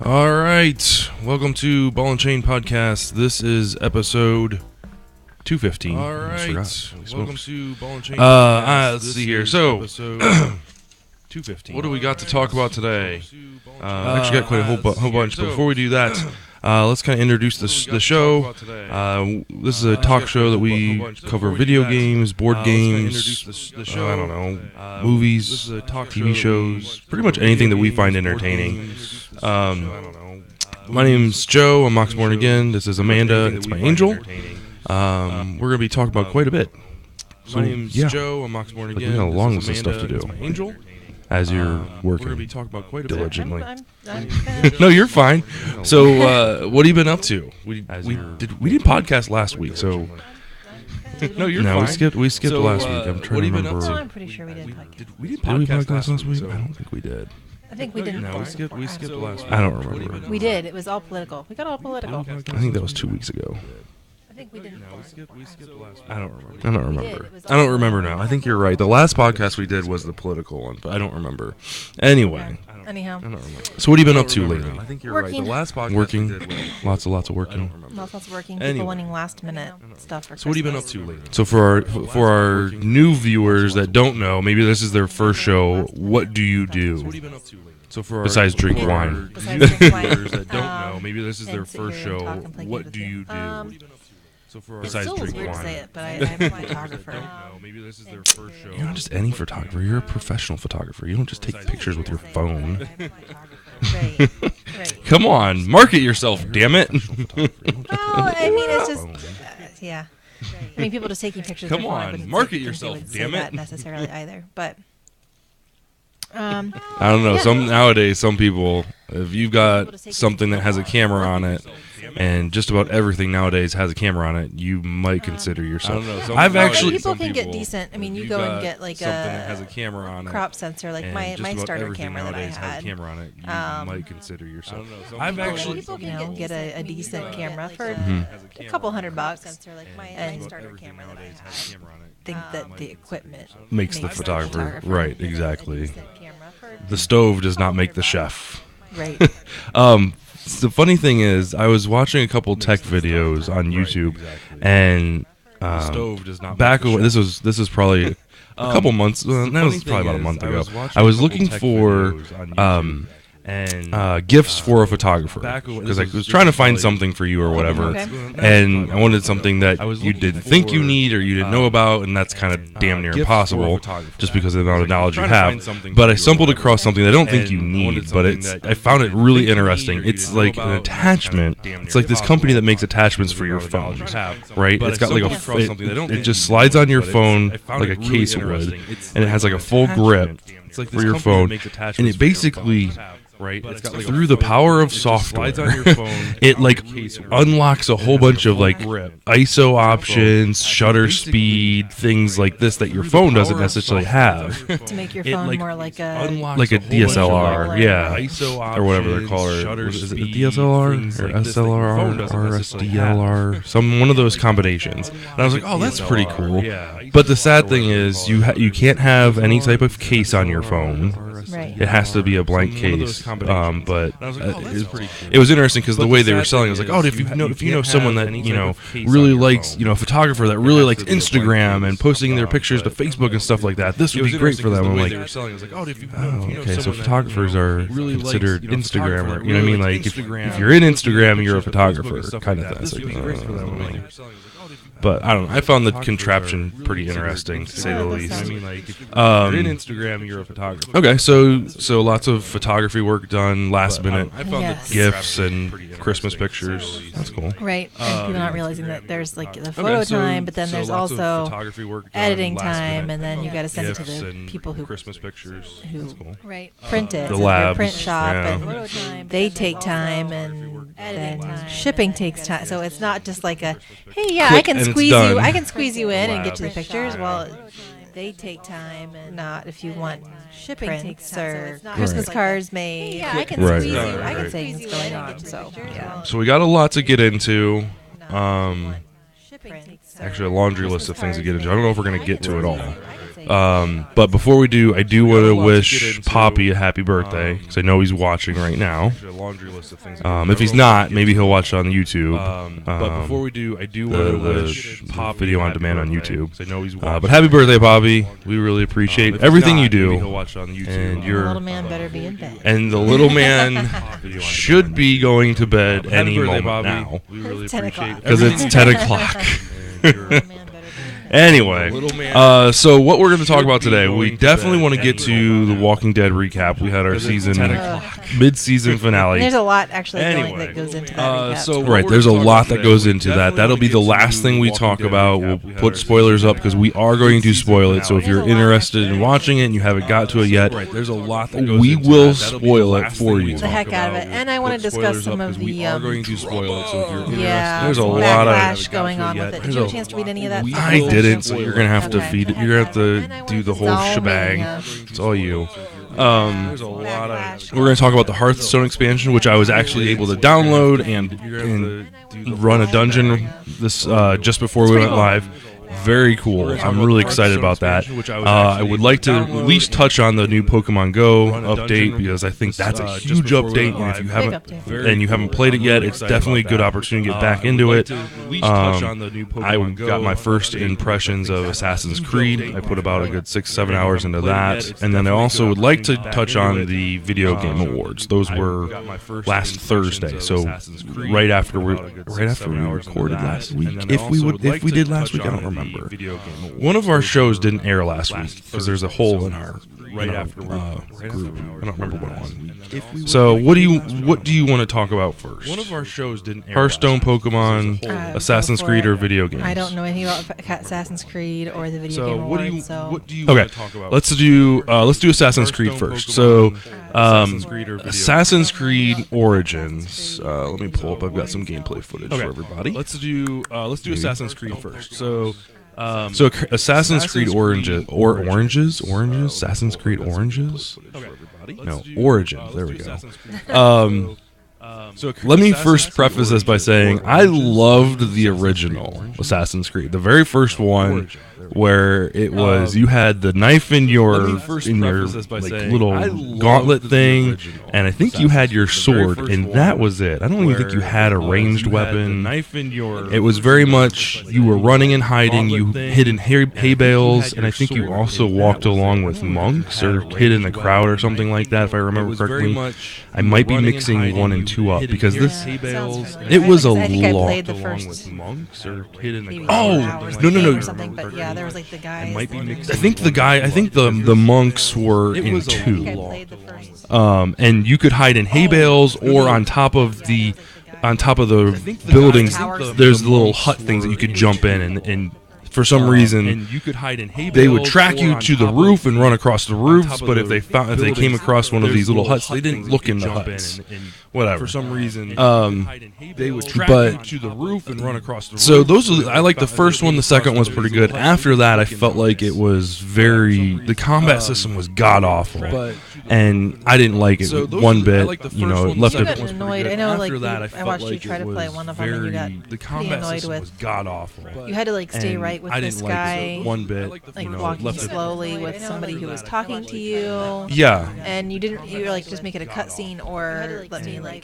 All right, welcome to Ball and Chain Podcast. This is episode 215. All right, welcome to Ball and Chain Podcast. Let's see here. So, episode 215. what do we got to talk about today? Actually, got quite a whole bunch. But before we do that, let's kind of introduce the show. This is a talk show that we cover video games, board games, I don't know, movies, TV shows, pretty much anything that we find entertaining. My name's Joe. I'm Moxborn again. This is Amanda. It's my angel. We're going to be talking about quite a bit. So, My name's Joe. I'm Moxborn again. We got a long This list is of stuff to Amanda. do. It's my angel. As you're We're going to be working talking about quite a bit. diligently. I'm No, you're fine. So, what have you been up to? We didn't podcast last week, so No, you're no, fine. we skipped So, last week. I'm what trying to have you been up remember. to? I'm pretty sure we did podcast. Did we Did we podcast last week? so- I don't think we did. I think we didn't. No, we skipped So, last week. I don't remember. We did. It was all political. We got all political. I think that was 2 weeks ago. I think we didn't. we skipped last week. I don't remember. We did. It was I don't all remember now. I think you're right. The last podcast we did was the political one, but I don't remember. Anyway, Anyhow, I don't remember. So what have you been up to lately? I think you're Working. right. The last podcast Working. we did was Lots of working. lots of working. Anyway. People wanting last minute stuff for So what have you been up Christmas. to lately? So for our new viewers that don't know, maybe this is their first show. What do you do? What have you been up to lately? So for Besides drink for wine. our Besides drink wine. viewers that don't know, maybe this is their and sit first here and show. talk and play What games do with you do? So for our It Besides still is drink weird to wine. say it, but I'm a photographer. maybe this is their first show. You're not just any photographer. You're a professional photographer. You don't just take pictures with your phone. Right. Right. Come on, market yourself, damn it. Well, I mean, it's just, yeah. I mean, people just taking pictures. Come with their phone, I on, wouldn't market think they yourself, would say damn it. that necessarily either, but. I don't know. Yeah. Nowadays, some people, if you've got something that has a camera on it, and just about everything nowadays has a camera on it, you might consider yourself. I don't know. I've Well, actually. people some can get people, decent. I mean, if you you've go and got get like something that has a camera on it, crop sensor, like and my just my about starter everything camera that I nowadays has had. a camera on it, you might consider yourself. I've actually- People can get a decent camera for Mm-hmm. a couple $100, and starter camera that I had. think that the equipment Makes the photographer. Right, exactly. Camera for, The stove does not make the chef. right. The funny thing is, I was watching a couple tech videos on YouTube, and Stove does not. back away. This was probably a couple months. That was probably about a month ago. I was looking for gifts for a photographer because I was trying to find something for you or whatever, Okay. and I wanted something that you didn't think you need or you didn't know about, and that's kind of damn near impossible just because of the amount of knowledge you have. But I stumbled across something that I don't think you need, but I found it really interesting. It's like an attachment. It's like this company that makes attachments for your phone, right? It's got like it just slides on your phone like a case would, and it has like a full grip for your phone, and it basically. Right, it's got like through the power of software, it like unlocks a whole bunch of like ISO options, shutter speed, things like this that your phone doesn't necessarily have. To make your It, phone like, more like a Like a DSLR, yeah, ISO or whatever they're called. Is it a DSLR or SLR or SDLR? One of those combinations. And I was like, oh, that's pretty cool. But the sad thing is, you can't have any type of case on your phone. right. It has to be a blank case. But it was interesting because the way they were selling it was like, oh, if you know someone that really likes a photographer that really likes Instagram and posting their pictures to Facebook and stuff like that, this would be great for them. I'm like, oh, okay, so photographers are considered Instagrammer. You know what I mean? Like if you're in Instagram, you're a photographer, kind of thing. It's like, but I don't know. I found the contraption pretty interesting, to say the least. in Instagram, you're a photographer. Okay, so lots of photography work done last minute, Yes. gifts and Christmas pictures. That's cool. Right, and people not realizing that there's like the photo time, but then there's also editing time, and then you got to send it to the people who Christmas pictures. who That's cool. print it. The so their print labs, shop, yeah. and they take time, and then shipping takes time. So it's not just like a, hey, yeah, Click I can and it's squeeze done. you, I can squeeze you in and get to the Labs. pictures. Well, they take time, and not if you want shipping prints or Christmas cards made. Yeah, I can Right, squeeze right, you. I right. can squeeze you going on. So yeah. So we got a lot to get into. Actually, Actually, a laundry list of things to get into. I don't know if we're gonna get to it all. But before we do, I do want to wish Poppy a happy birthday, because I know he's watching right now. If he's not, maybe he'll watch it on YouTube. But before we do, I do want to wish Poppy video on demand on YouTube. I know he's watching. But happy birthday, Poppy. We really appreciate everything you do. And the little man better be in bed. And the little man should be going to bed any moment now. We really appreciate because it's 10 o'clock. Anyway, so what we're going to talk about today, we definitely want to get to the Walking Dead recap. We had our mid-season finale. There's a lot actually that goes into that recap. Right, there's a lot that goes into that. That'll be the last thing we talk about. We'll put spoilers up because we are going to spoil it. So if you're interested in watching it and you haven't got to it yet, there's a lot that goes we will spoil it for you. The heck out of it. And I want to discuss some of the there's a lot of going on with it. Did you have a chance to read any of that? I didn't, so you're gonna have to feed it. You're gonna have to do the whole shebang. It's all you. We're gonna talk about the Hearthstone expansion, which I was actually able to download and run a dungeon this just before we went live. Very cool. I'm really excited about that. I would like to at least touch on the new Pokemon Go update because I think that's a huge update. And if you haven't played it yet, it's definitely a good opportunity to get back into it. I got my first impressions of Assassin's Creed. I put about a good 6-7 hours into that, and then I also would like to touch on the video game awards. Those were last Thursday, so right after we recorded last week. If we did last week, I don't remember. One of our shows didn't air last week because there's a hole in our group. I don't remember what one. So what do you want to talk about first? One of our shows didn't air Hearthstone, Pokemon, Assassin's Creed, or video games? I don't know anything about Assassin's Creed or the video game awards. What do you want to talk about? Let's do Assassin's Creed first. So Assassin's Creed Origins. Let me pull up. I've got some gameplay footage for everybody. Let's do Assassin's Creed first. So Assassin's Creed Oranges. Assassin's Creed Oranges? No, Origins. There we go. Let me first preface this by saying I loved the original Assassin's Creed, the very first one, where it was you had the knife in your little gauntlet thing, and I think you had your sword, and that was it. I don't even think you had a ranged weapon. It was very much you were running and hiding. You hid in hay bales, and I think you also walked along with monks or hid in the crowd or something like that, if I remember correctly. I might be mixing 1 and 2 up because this it was a lot. I think I played the first. Oh no! But yeah, there was like the guys. I think the monks were in 2. And you could hide in hay bales or on top of the buildings. There's the little hut things that you could jump in and for some reason, they would track you to the roof and run across the roofs. But if they came across one of these little huts, they didn't look in the huts. Whatever. For some reason, they would track you to the roof and run across the roof. So I like the first one. The second one was pretty good. After that, I felt like it was the combat system was god awful, and I didn't like it one bit. It left it annoyed. I know, I watched you try to play one of them, and you got pretty annoyed with. God awful. You had to stay right with this guy, one bit, walking slowly with somebody who was talking to you. Yeah, and you were just make it a cutscene or let me leave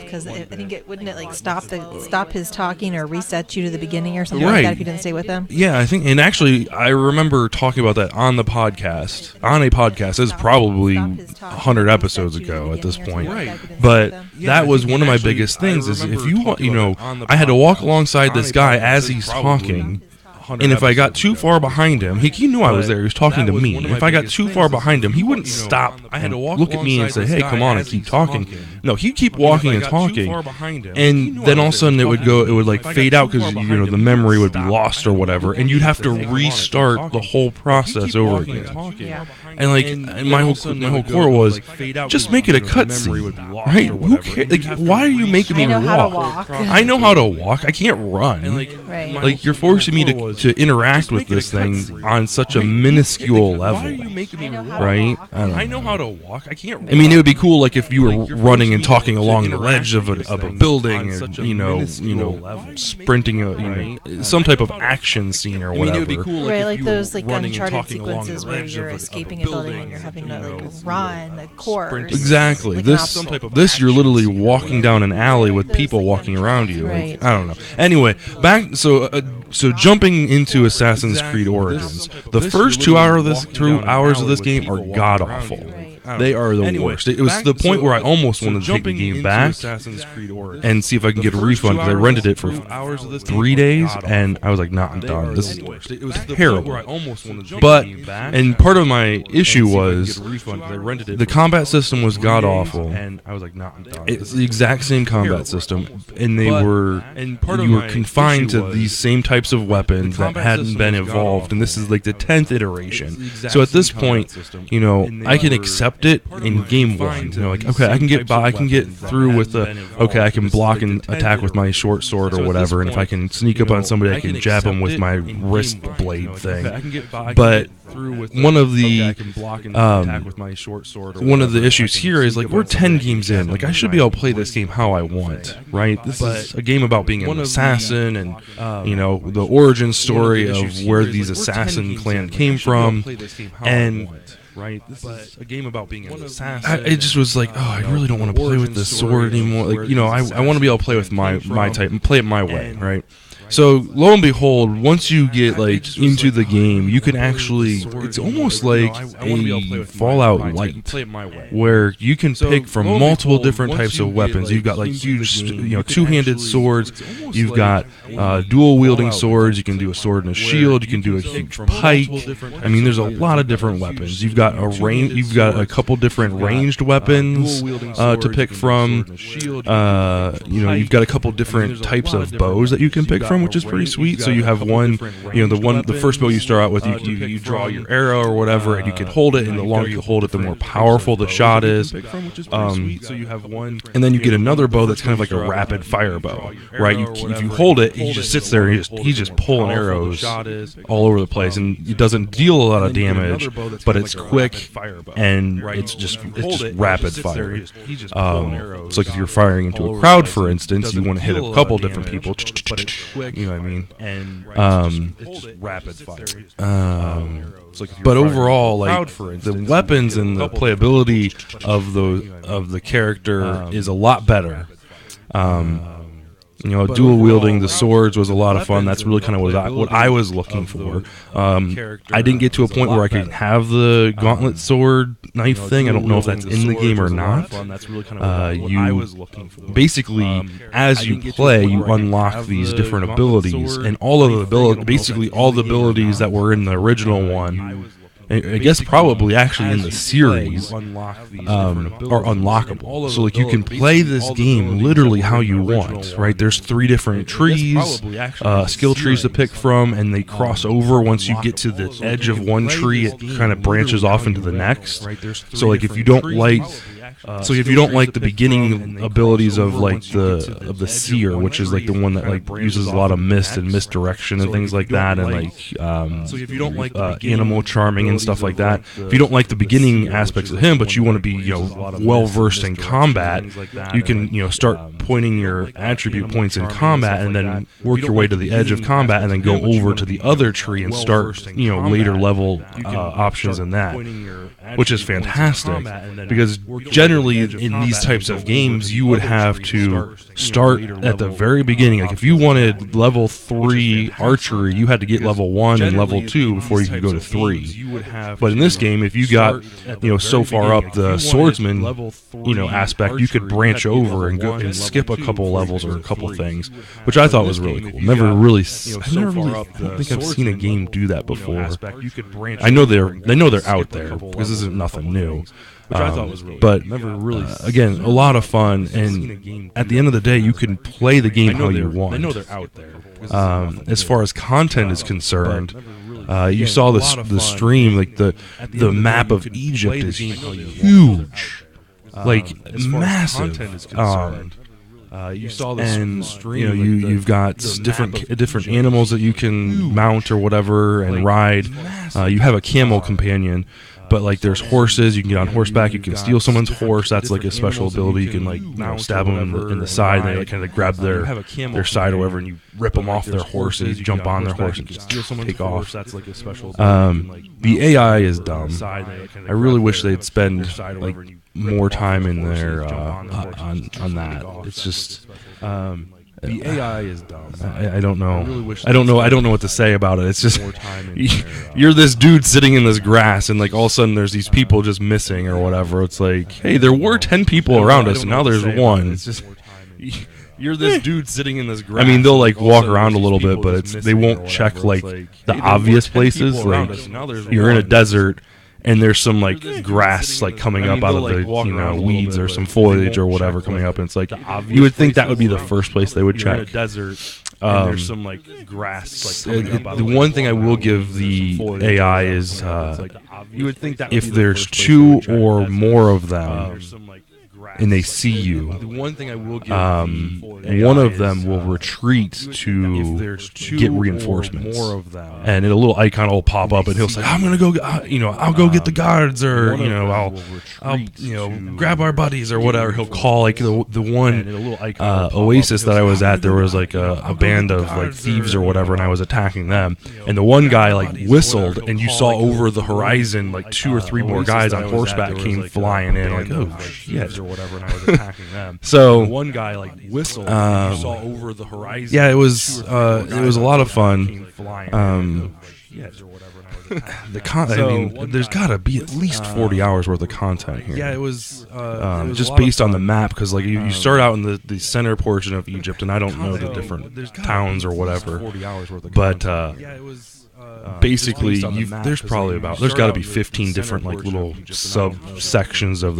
because I think wouldn't it stop his talking or reset you to the beginning or something like that if you didn't stay with him. Yeah, I think, and actually I remember talking about that on the podcast. On a podcast, it's probably 100 episodes ago at this point. Right. But that was one of my biggest things is if I had to walk alongside this guy as he's talking. And if I got too far behind him, he knew I was there. He was talking to me. And if I got too far behind him, he wouldn't stop and look at me and say, "Hey, come on," and keep talking. No, he'd keep walking and talking. And then all of a sudden it would fade out because the memory would be lost or whatever, and you'd have to restart the whole process over again. And like, and my whole core was just make it a cutscene, right? Who cares? Like, why are you making me I know walk? how to walk. I know how to walk. I can't run. Right. Like, you're forcing me to interact with this thing on such a minuscule level, right? I know how to walk. I can't. I mean, it would be cool, like, if you were running and talking along the ledge of a building, and sprinting, some type of action scene or whatever. Right, like those like Uncharted sequences where you're escaping a building and you're having to like run a course. Exactly. Like This you're literally walking down an alley with people walking around you. Right. Like, I don't know. Anyway, back so jumping into Assassin's Creed Origins, the first 2 hours of this game are god awful. Right. They are the worst. It was to the point where I almost wanted to take the game back and see if I can get a refund, because I rented it for 3 days and I was like, nah, I'm done. This is terrible. But, and part of my issue was the combat system was god awful. It's the exact same combat system, and you were confined to these same types of weapons that hadn't been evolved, and this is like the 10th iteration. So at this point, I can accept it in game one. Like, okay, I can get through with I can block and attack with my short sword or whatever, and if I can sneak up on somebody, I can jab them with my wrist blade thing. But one of the issues here is, like, we're 10 games in. Like, I should be able to play this game how I want, right? This is a game about being an assassin and the origin story of where these assassin clan came from, and this is a game about being an assassin. It just was like, I really don't want to play with this sword anymore. Like, I want to be able to play with my type and play it my way, right? So lo and behold, once you get like into the game, you can actually, it's almost like a Fallout Light, where you can pick from multiple different types of weapons. You've got like huge, two-handed swords. You've got dual wielding swords. You can do a sword and a shield. You can do a huge pike. I mean, there's a lot of different weapons. You've got a couple different ranged weapons to pick from. You've got a couple different types of bows that you can pick from, which is pretty sweet. So you have one, the first bow you start out with, you draw your arrow or whatever, and you can hold it, and the longer you hold it, the more powerful the shot is. And then you get another bow that's kind of like a rapid fire bow, right? If you hold it, he just sits there and he's just pulling arrows all over the place, and it doesn't deal a lot of damage, but it's quick and it's just rapid fire. It's like if you're firing into a crowd, for instance, you want to hit a couple different people. You know what I mean? And it's just rapid fire. But overall, like, the weapons and the playability of the character is a lot better. Dual wielding the swords was a lot of fun. That's really kind of what I was looking for. I didn't get to a point where I could have the gauntlet sword knife thing. I don't know if that's in the game or not. Basically, as you play, you unlock these different abilities, and all the abilities that were in the original one, I guess probably actually in the series, are unlockable. So like, you can play this game literally how you want, right? There's 3 different trees, skill trees to pick from, and they cross over. Once you get to the edge of one tree, it kind of branches off into the next. So like, if you don't like the beginning abilities of like the seer, which is like the one that like uses a lot of mist and misdirection and things like that, and like animal charming and stuff like that. If you don't like the beginning aspects of him, but you want to be well versed in combat, you can start pointing your attribute points in combat, and then work your way to the edge of combat, and then go over to the other tree and start later level options in that, which is fantastic, because generally in these types of games you would have to start at the very beginning. Like, if you wanted level 3 archery, you had to get level 1 and level 2 before you could go to 3. But in this game, if you got so far up the swordsman aspect, you could branch over and go and skip a couple levels or a couple things, which I thought was really cool. I don't think I've seen a game do that before. I know they're out there, because this isn't nothing new. But again, a lot of fun, and at the end of the day, you can play the game how you want. As far as content is concerned, You saw the stream, like the map of Egypt is huge, like massive. You saw this, and you've got different animals that you can mount or whatever and ride. You have a camel companion, but like there's horses. You can get on horseback. You can steal someone's horse. That's like a special ability. You can like stab them in the side. And they like kind of grab their side or whatever, and you rip them off their horses. Jump on their horse and just take off. That's like a special. The AI is dumb. I really wish they'd spend like more time in there on that. It's just the AI is dumb. I don't know. I don't know what to say about it. It's just you're this dude sitting in this grass, and like all of a sudden there's these people just missing or whatever. It's like, hey, there were 10 people around us, and now there's one. It's just you're this dude sitting in this grass. I mean, they'll like walk around a little bit, but they won't check like the obvious places. Like you're in a desert, and there's some like grass like coming up out of the weeds or some foliage or whatever coming up, and it's like you would think that would be the first place they would check. And there's some like grass like coming up. The one thing I will give the AI is you would think that if there's two or more of them and they see you, one of them will retreat to get reinforcements, and a little icon will pop up, and he'll say, "I'm gonna go, I'll go get the guards, or I'll grab our buddies or whatever." He'll call like the one oasis that I was at. There was like a band of like thieves or whatever, and I was attacking them, and the one guy like whistled, and you saw over the horizon like 2 or 3 more guys on horseback came flying in, like, oh shit. And I was attacking them. So one guy like whistled, and you saw over the horizon. Yeah, it was a lot of fun. There's got to be at least 40 hours worth of content here. Yeah, it was just based on the map, because like you start out in the center portion of Egypt, and I don't know the different towns or whatever. But basically, there's got to be 15 different like little subsections of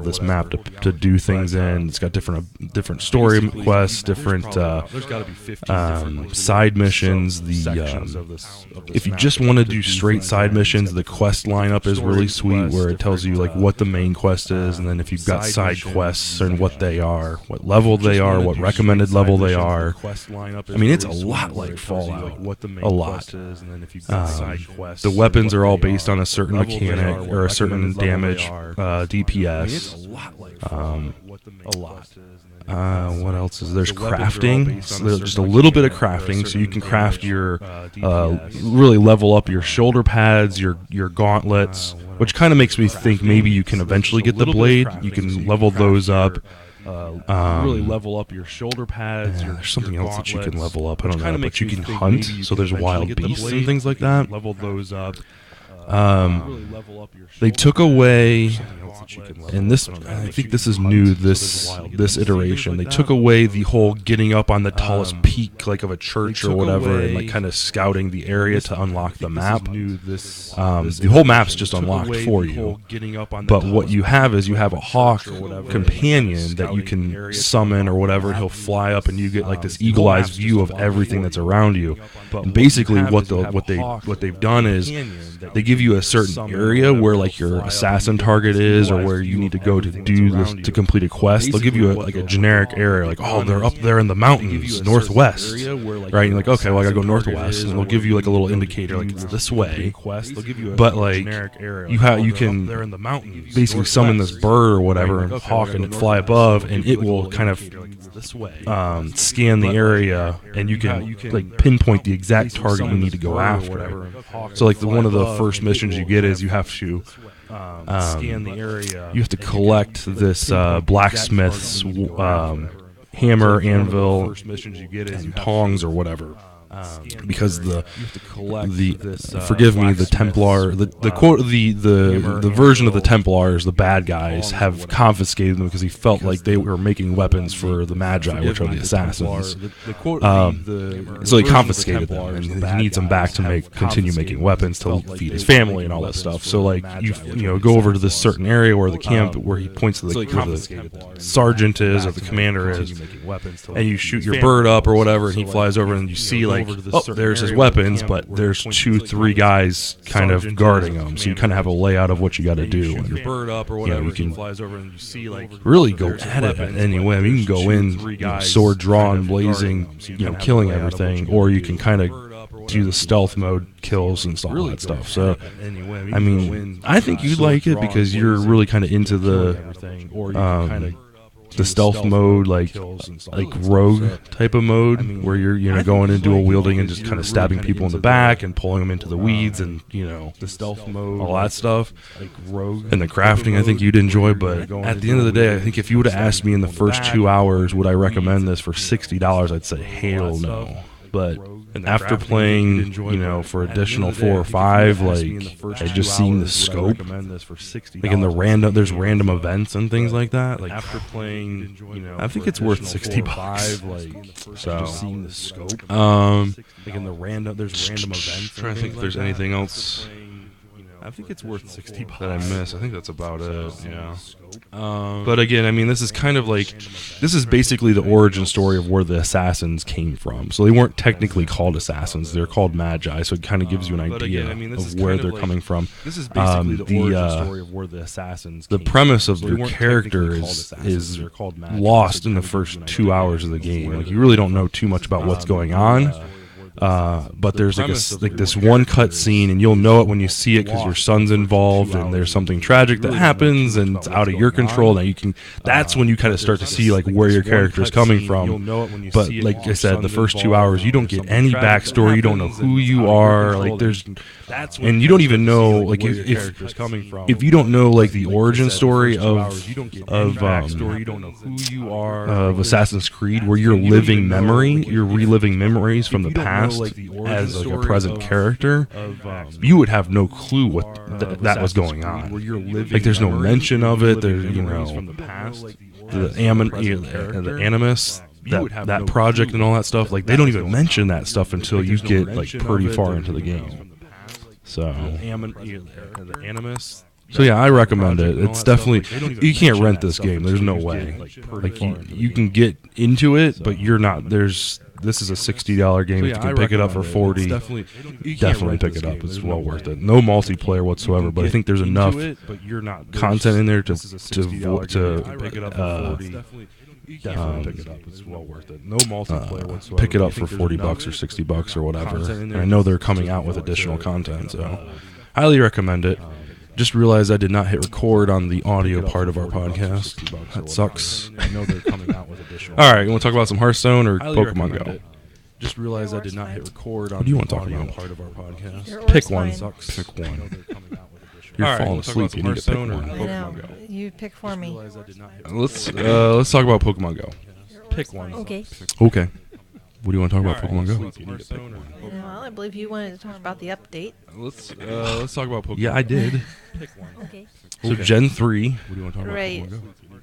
this map to do things in. It's got different story quests, different side missions. If you just want to do straight side missions, the quest lineup is really sweet, where it tells you like what the main quest is, and then if you've got side quests and what they are, what level they are, what recommended level they are. I mean, it's a lot like Fallout. A lot. The weapons are all based on a certain mechanic or a certain damage DPS. What else is there's crafting? So there's just a little bit of crafting, so you can craft your really level up your shoulder pads, your gauntlets, which kind of makes me think maybe you can eventually get the blade. You can level those up. Really level up your shoulder pads. There's something else that you can level up. I don't know, but you can hunt. So there's wild beasts and things like that. Level those up. They took away, and this, I think this is new, this iteration. They took away the whole getting up on the tallest peak, like of a church or whatever, and like kind of scouting the area to unlock the map. The whole map's just unlocked for you. But what you have is you have a hawk companion that you can summon or whatever, and he'll fly up, and you get like this eagle-eyed view of everything that's around you. And basically, what they've done is they give you a certain area where like your assassin target is, or where you need to go to do this to complete a quest. They'll give you a generic area, like, oh, they're up there in the mountains northwest, right? You're like, okay, well, I gotta go northwest, and they'll give you like a little indicator, like it's this way. But like you can basically summon this bird or whatever and hawk and fly above, and it will kind of scan the area, and you can like pinpoint the exact target you need to go after. So like one of the first missions you get is you have to scan the area. You have to collect this blacksmith's hammer, anvil, and tongs or whatever. Because forgive me, the Templar, the version of the Templars, the bad guys, have confiscated them because he felt like they were making weapons for the Magi, which are the assassins. So he confiscated them, and he needs them back to continue making weapons to feed his family and all that stuff. So like you go over to this certain area where the camp, where he points to where the sergeant is or the commander is, and you shoot your bird up or whatever, and he flies over, and you see like like, oh, there's his weapons, but there's 2-3 guys kind of guarding them. So you kind of have a layout of what you got to do. And, your bird up or whatever, you can flies over and you see like really go at it anyway. I mean, you can go in, sword drawn, blazing, killing everything, or you can kind of do the stealth mode kills and all that stuff. So, I mean, I think you'd like it because you're really kind of into the stealth mode, like rogue type of mode, where you're going and dual wielding and just kind of stabbing people in the back and pulling them into the weeds and the stealth mode, all that stuff. And the crafting, I think you'd enjoy. But at the end of the day, I think if you would have asked me in the first 2 hours, would I recommend this for $60? I'd say hell no. But after playing, for additional 4 or 5, like, I just seen the scope, like in the there's random events and things like that. Like after playing, I think it's worth $60. Like, so, seeing the scope, like in there's random events. Trying to think if there's anything else. I think it's worth $60 that I miss. I think that's about it. Yeah. But again, I mean, this is kind of like, this is basically the origin story of where the assassins came from. So they weren't technically called assassins; they're called magi. So it kind of gives you an idea of where they're coming from. This is basically the origin story of where the assassins. The premise of your character is lost in the first 2 hours of the game. Like, you really don't know too much about what's going on. But there's like this one cut scene, and you'll know it when you see it because your son's involved, and there's something tragic that happens, and it's out of your control. Now that's when you kind of start to see like where your character is coming from. But like I said, the first 2 hours, you don't get any backstory. You don't know who you are. Like and you don't even know like if you don't know like the origin story of Assassin's Creed, where you're living memory, you're reliving memories from the past as like a present character, you would have no clue what that was going on. Like, there's no mention of it. There's the Animus, that project and all that stuff. Like, they don't even mention that stuff until you get like pretty far into the game. So yeah, I recommend it. It's definitely, you can't rent this game. There's no way. Like, you can get into it, but you're not. This is a $60 game. If you can pick it up for $40, definitely pick it up. It's well worth it. No multiplayer whatsoever, but I think there's enough content in there to pick it up It's well worth it. No multiplayer whatsoever. Pick it up for $40 or $60 or whatever. And I know they're coming out with additional content, so highly recommend it. Just realized I did not hit record on the audio part of our podcast. That sucks. I know they're coming out with additional. All right, you want to talk about some Hearthstone or Pokemon Go? Just realized I did not hit record on what do you want to talk about? Part of our podcast. Pick one. Pick one. You're falling asleep. You need to pick one. I know. You pick for me. Let's talk about Pokemon Go. Pick one. Okay. Okay. What do you want to talk about Pokemon Go? Well, I believe you wanted to talk about the update. Let's talk about Pokemon. Yeah, I did. Pick one. Okay. So Gen 3. What do you want to talk about Right. Pokemon Go?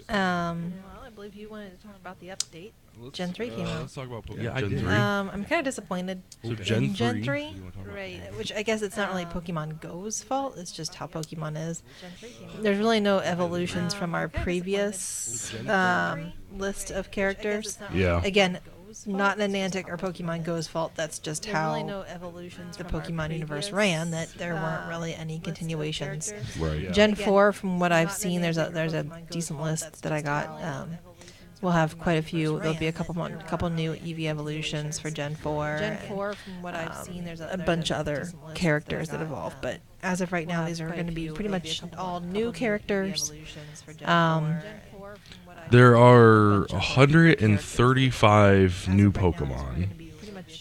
Well, I believe you wanted to talk about the update. Gen 3 came out. Let's talk about Pokemon. Yeah, I did. I'm kind of disappointed. So Gen 3, right? Which I guess it's not really Pokemon Go's fault. It's just how Pokemon is. There's really no evolutions from our previous list of characters. Yeah. Again, not Niantic or Pokemon Go's fault. That's just how the Pokemon universe ran. That there weren't really any continuations. Right. Gen 4, from what I've seen, there's a decent list that I got. We'll have quite a few. There'll be a couple new Eevee evolutions for Gen 4. Gen 4, from what I've seen, there's a bunch of other characters that evolve. But as of right now, these are going to be pretty much all new characters. There are 135 new Pokemon.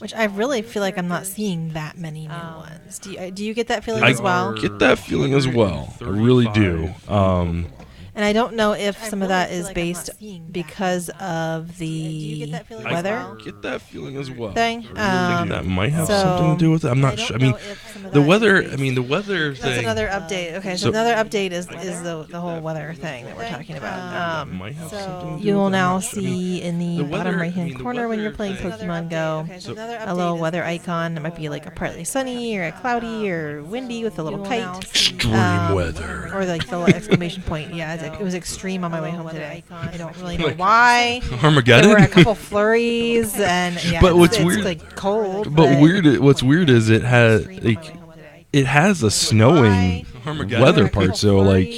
Which I really feel like I'm not seeing that many new ones. Do you get that feeling as well? I get that feeling as well. I really do. And I don't know if some of that is based because of the weather. I get that feeling as well. Thing. That might have something to do with it. I'm not sure. I mean, the weather thing. That's another update. Okay, so another update is the whole weather thing that we're talking about. You will now see in the bottom right-hand corner when you're playing Pokemon Go a little weather icon. It might be like a partly sunny or a cloudy or windy with a little kite. Extreme weather. Or like the exclamation point. Yeah, it was extreme on my way home today. I don't really know why. Armageddon. There were a couple flurries, and yeah, But what's it's weird- like cold. But what's weird is it has a snowing weather part. So like,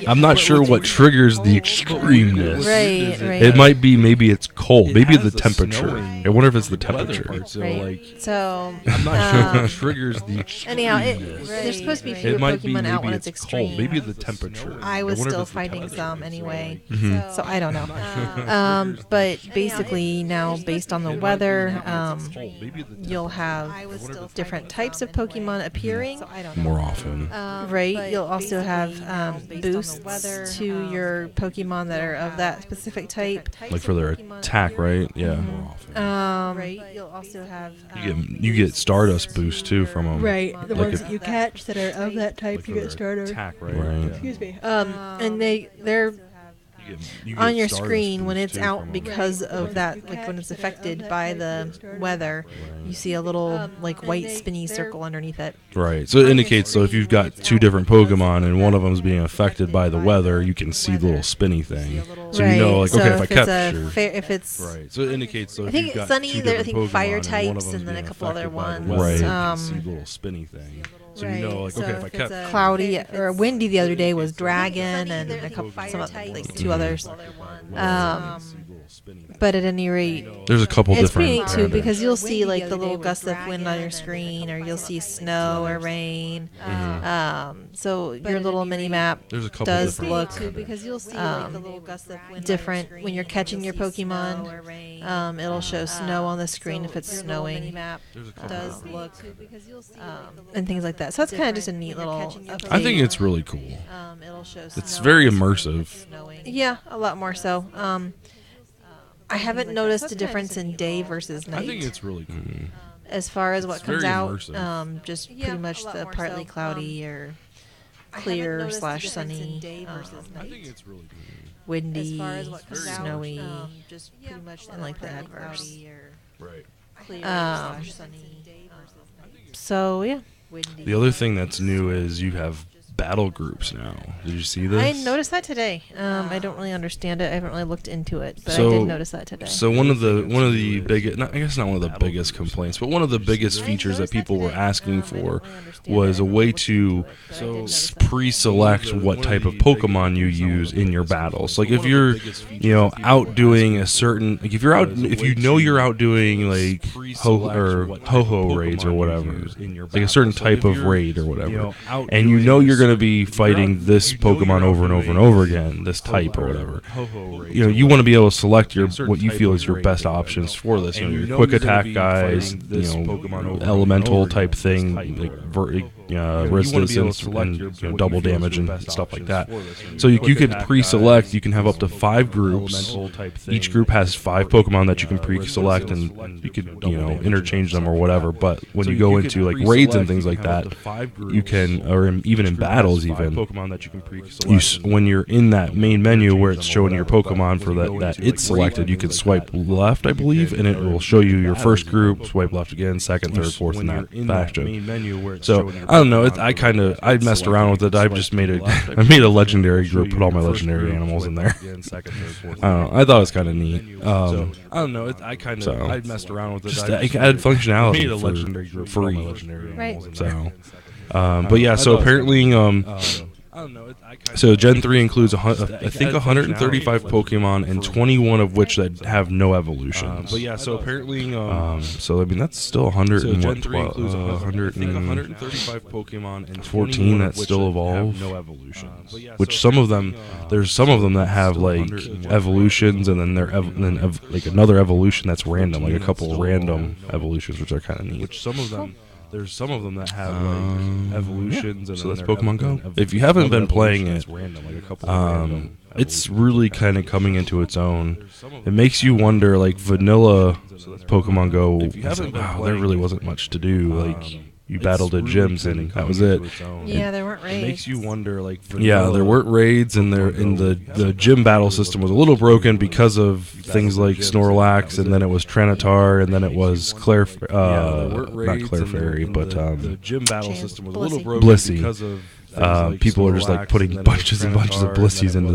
I'm not sure what triggers the extremeness. Right. It might be maybe it's cold. Maybe the temperature. I wonder if it's the temperature. Right. So I'm not sure what triggers the anyhow, extremeness. there's supposed to be It fewer might be Pokemon out when maybe it's it's extreme. cold. Maybe the temperature. I was wonder if still it's the fighting temperature. some anyway, Mhm. so I don't know. But basically now, based on the weather, you'll have different types of Pokemon appearing. More often. Right. You'll also have boosts to your Pokemon that are of that specific type. Like for their attack, right? Yeah. More often. Right. You'll also have You get Stardust boost too from them. right the like ones a- that you catch that are of that type. Like You for get their starter. Attack, right? Right. Excuse me. And they're You get on your Stardust screen when boost, it's too, out from 'em. because of that, like when it's affected by the weather, you see a little like white spinny circle underneath it. Right. So it indicates, so if you've got two different Pokemon and one of them's being affected by the weather, you can see the little spinny thing. So you know, like, so okay, if I if it's capture. if it's Right. So it indicates, so I if think you've got Sunny, two there- I different think fire Pokemon and one of types them's and then a being couple other affected by the ones. weather, you Right. can see the little spinny thing. So you know, like, So okay, if I if it's capture. cloudy or windy the other day was dragon and a couple some like two others. But at any rate, There's a couple it's pretty different. neat too because you'll see like the little gusts of wind on your screen, or you'll see snow or rain. So your little mini map There's a couple does different. look because you'll see like the little gusts of wind different when you're catching your Pokemon. It'll show snow on the screen if it's snowing. There's a couple Does different. look because you'll see and things like that. So that's kind of just a neat little. I think update. it's really cool. It'll show. It's snow very on the screen if immersive. it's snowing. Yeah, a lot more so. I haven't noticed a difference in day versus night. I think it's really cool. As far as what It's comes very out, immersive. just Yeah, pretty much a lot the more partly so. cloudy or clear slash sunny, I think it's really cool. windy, as far as what comes out, snowy, just pretty much and like the adverse. Right. clear Um, slash sunny. So yeah, The other thing that's new is you have battle groups now. Did you see this? I noticed that today. I don't really understand it. I haven't really looked into it, but I So- did notice that today. So one of the biggest, I guess not one of the biggest complaints, but one of the biggest features that people were asking for was a way to pre-select what type of Pokemon you use in your battles. Like if you're, out doing a certain, like if you're out, if you know you're out doing like ho-ho raids or whatever, like a certain type of raid or whatever, and you know you're going to be fighting this Pokemon over and over and over again, this type or whatever. You want to be able to select what you feel is your best options for this. Your quick attack guys, elemental type thing, like resistance and double damage and stuff like that. So you can pre-select. You can have up to 5 groups. Each group has 5 Pokemon that you can pre-select, and you could interchange them or whatever. But when you go into like raids and things like that, you can, or even in battles, even when you're in that main menu where it's showing your Pokemon for that it's selected, you can swipe left, I believe, and it will show you your first group. Swipe left again, second, third, fourth, in that fashion. So I don't know. I messed around with it. I've just made I made a legendary group, put all my legendary animals in there. I don't know. I thought it was kind of neat. I don't know. I messed around with it. Just add functionality for free. Right. So, but yeah. So apparently, so Gen 3 includes I think 135 Pokemon, and 21 of which that have no evolutions. But yeah, so apparently, So I mean that's still 100 so and Gen what, 3 includes 135 Pokemon and 14 that still evolve, which some of them there's some of them that have like evolutions, and then like another evolution that's random, like a couple random evolutions, which are kind of neat. Which there's some of them that have like evolutions, and so then that's they're Pokemon Go. If you haven't been playing it, it's really kind of coming into its own. It makes you wonder, like vanilla Pokemon Go. Wow, there really wasn't much to do. Like you battled at gyms, and that was it. Yeah, there weren't It raids. makes you wonder, like there weren't raids, and the gym battle system was a little broken because of things like Snorlax, and then it was Trinitar, and then it was not Claire Fairy, but the gym battle system was a little Blissey. broken Blissey. because of people are just like putting bunches and bunches of blissies in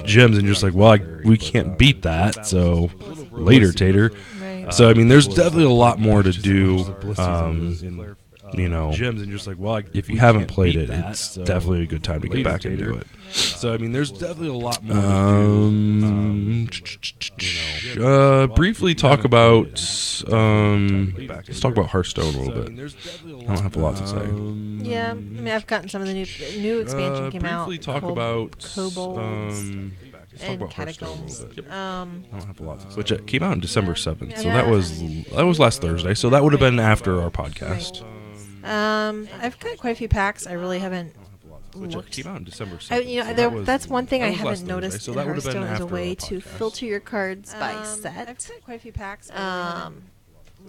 gems, and you're just like, well, we can't beat that, so later, Tater. Right. So I mean, there's definitely a lot more to do. Gems, and just like, well, If you haven't played it, it's definitely a good time to get back into it. So I mean, there's definitely a lot more. Briefly talk about. Let's talk about Hearthstone a little bit. I don't have a lot to say. Yeah, I mean, I've gotten some of the new expansion came out. Briefly talk about. Kobolds Let's talk and about Hearthstone a Catacombs. little bit. I don't have a lot to say. Which came out on December 7th, so that was last Thursday. So that would have been after our podcast. I've got quite a few packs. I really haven't Which looked. came out on December 7th. That's one thing I that was last haven't noticed Thursday, so in that would have been Hearthstone is a after way our to podcast. filter your cards by I've set. got quite a few packs.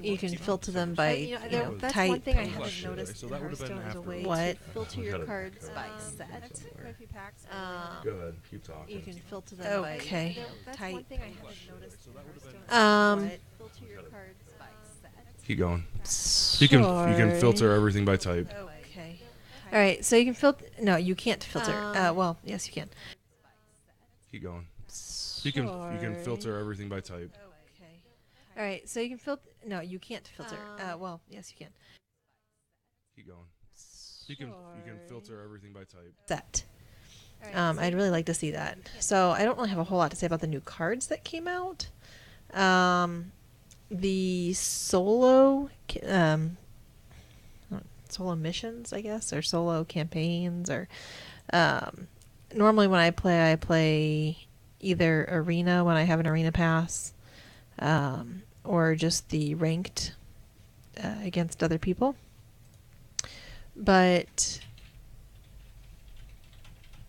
You can filter them by That's type. one thing I haven't noticed So in that would have been Hearthstone is a after way What? to filter your cards by set. Somewhere. I've got quite a few packs. Go ahead, keep talking. You can filter them Okay. by That's type. one thing I haven't noticed in Hearthstone. Filter your cards by set. Keep going. You can filter everything by type. Okay. All right. So you can filter. No, you can't filter. Well, yes, you can. Keep going. You can filter everything by type. Okay. All right. So you can filter. No, you can't filter. Well, yes, you can. Keep going. You can filter everything by type. Set. I'd really like to see that. So I don't really have a whole lot to say about the new cards that came out. The solo missions, I guess, or solo campaigns, or normally when I play either arena when I have an arena pass, or just the ranked against other people. But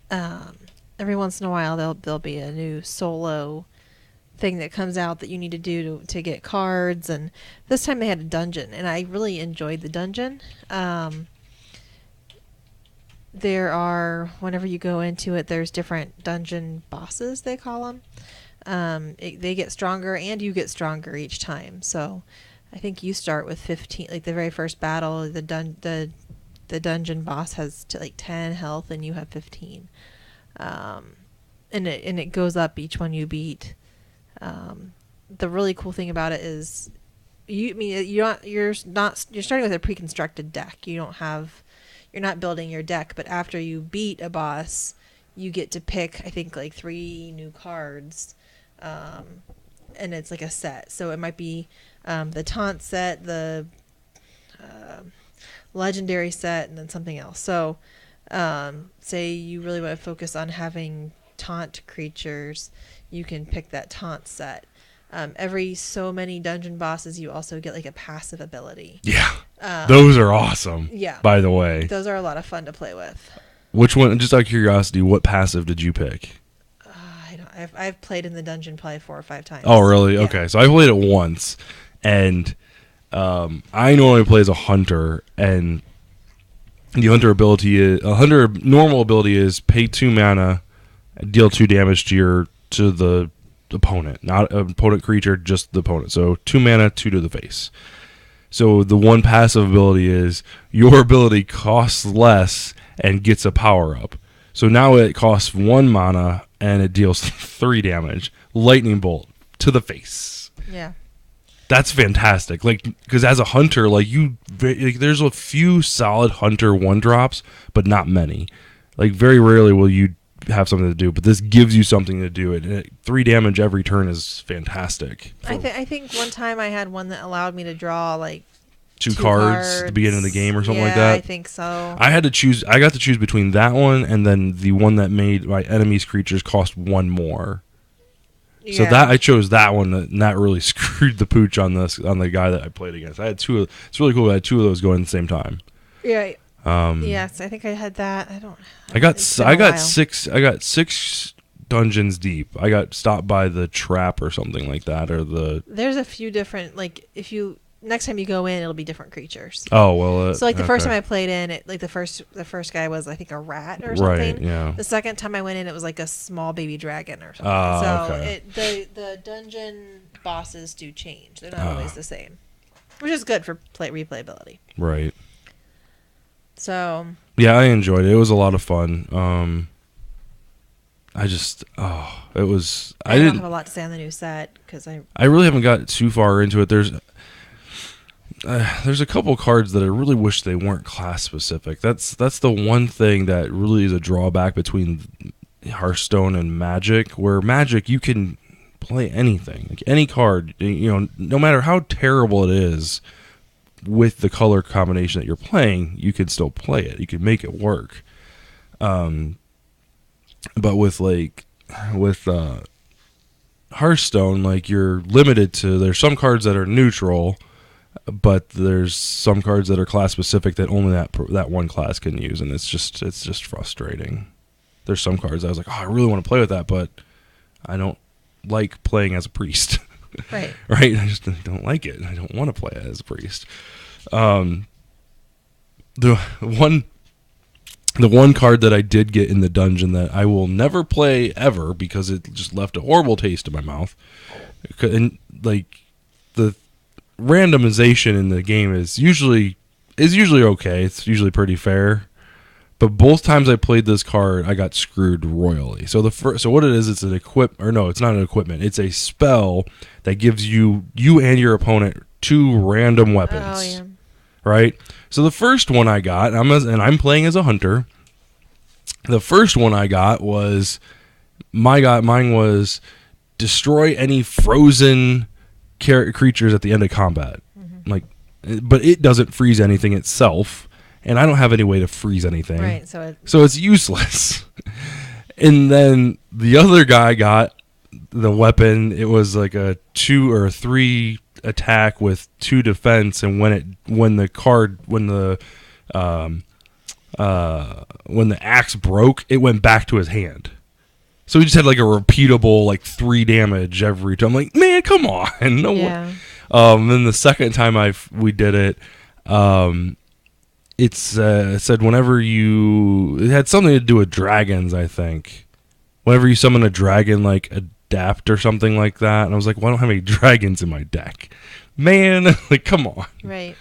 every once in a while there'll be a new solo thing that comes out that you need to do to get cards, and this time they had a dungeon, and I really enjoyed the dungeon. There are, whenever you go into it, there's different dungeon bosses, they call them. They get stronger and you get stronger each time. So I think you start with 15, like the very first battle, the dungeon boss has like 10 health and you have 15. And it goes up each one you beat. The really cool thing about it is you're starting with a pre-constructed deck. You're not building your deck, but after you beat a boss, you get to pick, I think, like 3 new cards. And it's like a set. So it might be the taunt set, the legendary set, and then something else. So say you really want to focus on having taunt creatures, you can pick that taunt set. Every so many dungeon bosses, you also get like a passive ability. Yeah. Those are awesome. Yeah. By the way. Those are a lot of fun to play with. Which one, just out of curiosity, what passive did you pick? I've played in the dungeon probably 4 or 5 times. Oh, really? Yeah. Okay. So I played it once, and I normally play as a hunter, and the hunter normal ability is pay 2 mana, deal 2 damage to the opponent, not an opponent creature, just the opponent. So 2 mana, 2 to the face. So the one passive ability is your ability costs less and gets a power up. So now it costs 1 mana and it deals 3 damage. Lightning bolt to the face. Yeah. That's fantastic. Like, because as a hunter, there's a few solid hunter 1-drops, but not many. Like, very rarely will you have something to do, but this gives you something to do. And 3 damage every turn is fantastic. I think one time I had one that allowed me to draw like 2 cards at the beginning of the game or something like that. I think so. I got to choose between that one and then the one that made my enemy's creatures cost 1 more. Yeah. So I chose that one, and that really screwed the pooch on the guy that I played against. I had 2. It's really cool. I had 2 of those going at the same time. Yeah. Yes, I think I had that. I got 6 dungeons deep. I got stopped by the trap or something like that, or the. There's a few different, like, if you next time you go in, it'll be different creatures. Oh well. So like the first time I played in it, like the first guy was I think a rat or something. Right. Yeah. The second time I went in, it was like a small baby dragon or something. Okay. The dungeon bosses do change. They're not always the same, which is good for replayability. Right. So yeah, I enjoyed it. It was a lot of fun. It was. I don't have a lot to say on the new set because I really haven't got too far into it. There's a couple cards that I really wish they weren't class specific. That's the one thing that really is a drawback between Hearthstone and Magic, where Magic you can play anything, like any card, no matter how terrible it is, with the color combination that you're playing, you can still play it. You can make it work. But with Hearthstone, like you're limited to. There's some cards that are neutral, but there's some cards that are class specific that only that one class can use, and it's just frustrating. There's some cards I was like, oh, I really want to play with that, but I don't like playing as a priest. right. Right? I just don't like it. I don't want to play as a priest. The one card that I did get in the dungeon that I will never play ever because it just left a horrible taste in my mouth. And like the randomization in the game is usually okay. It's usually pretty fair. But both times I played this card, I got screwed royally. So what it is, it's an it's not an equipment. It's a spell that gives you and your opponent 2 random weapons. Oh yeah. Right? So the first one I got, and I'm playing as a hunter. The first one I got was mine was destroy any frozen creatures at the end of combat. Mm-hmm. But it doesn't freeze anything itself, and I don't have any way to freeze anything. Right, so it's useless. And then the other guy got the weapon. It was like a 2 or 3 attack with 2 defense, and when the axe broke, it went back to his hand. So he just had like a repeatable like 3 damage every time. I'm like, man, come on, no. Yeah. Then the second time we did it, it said whenever it had something to do with dragons, I think. Whenever you summon a dragon, like adapt or something like that, and I was like, well, I don't have any dragons in my deck, man. Like, come on. Right.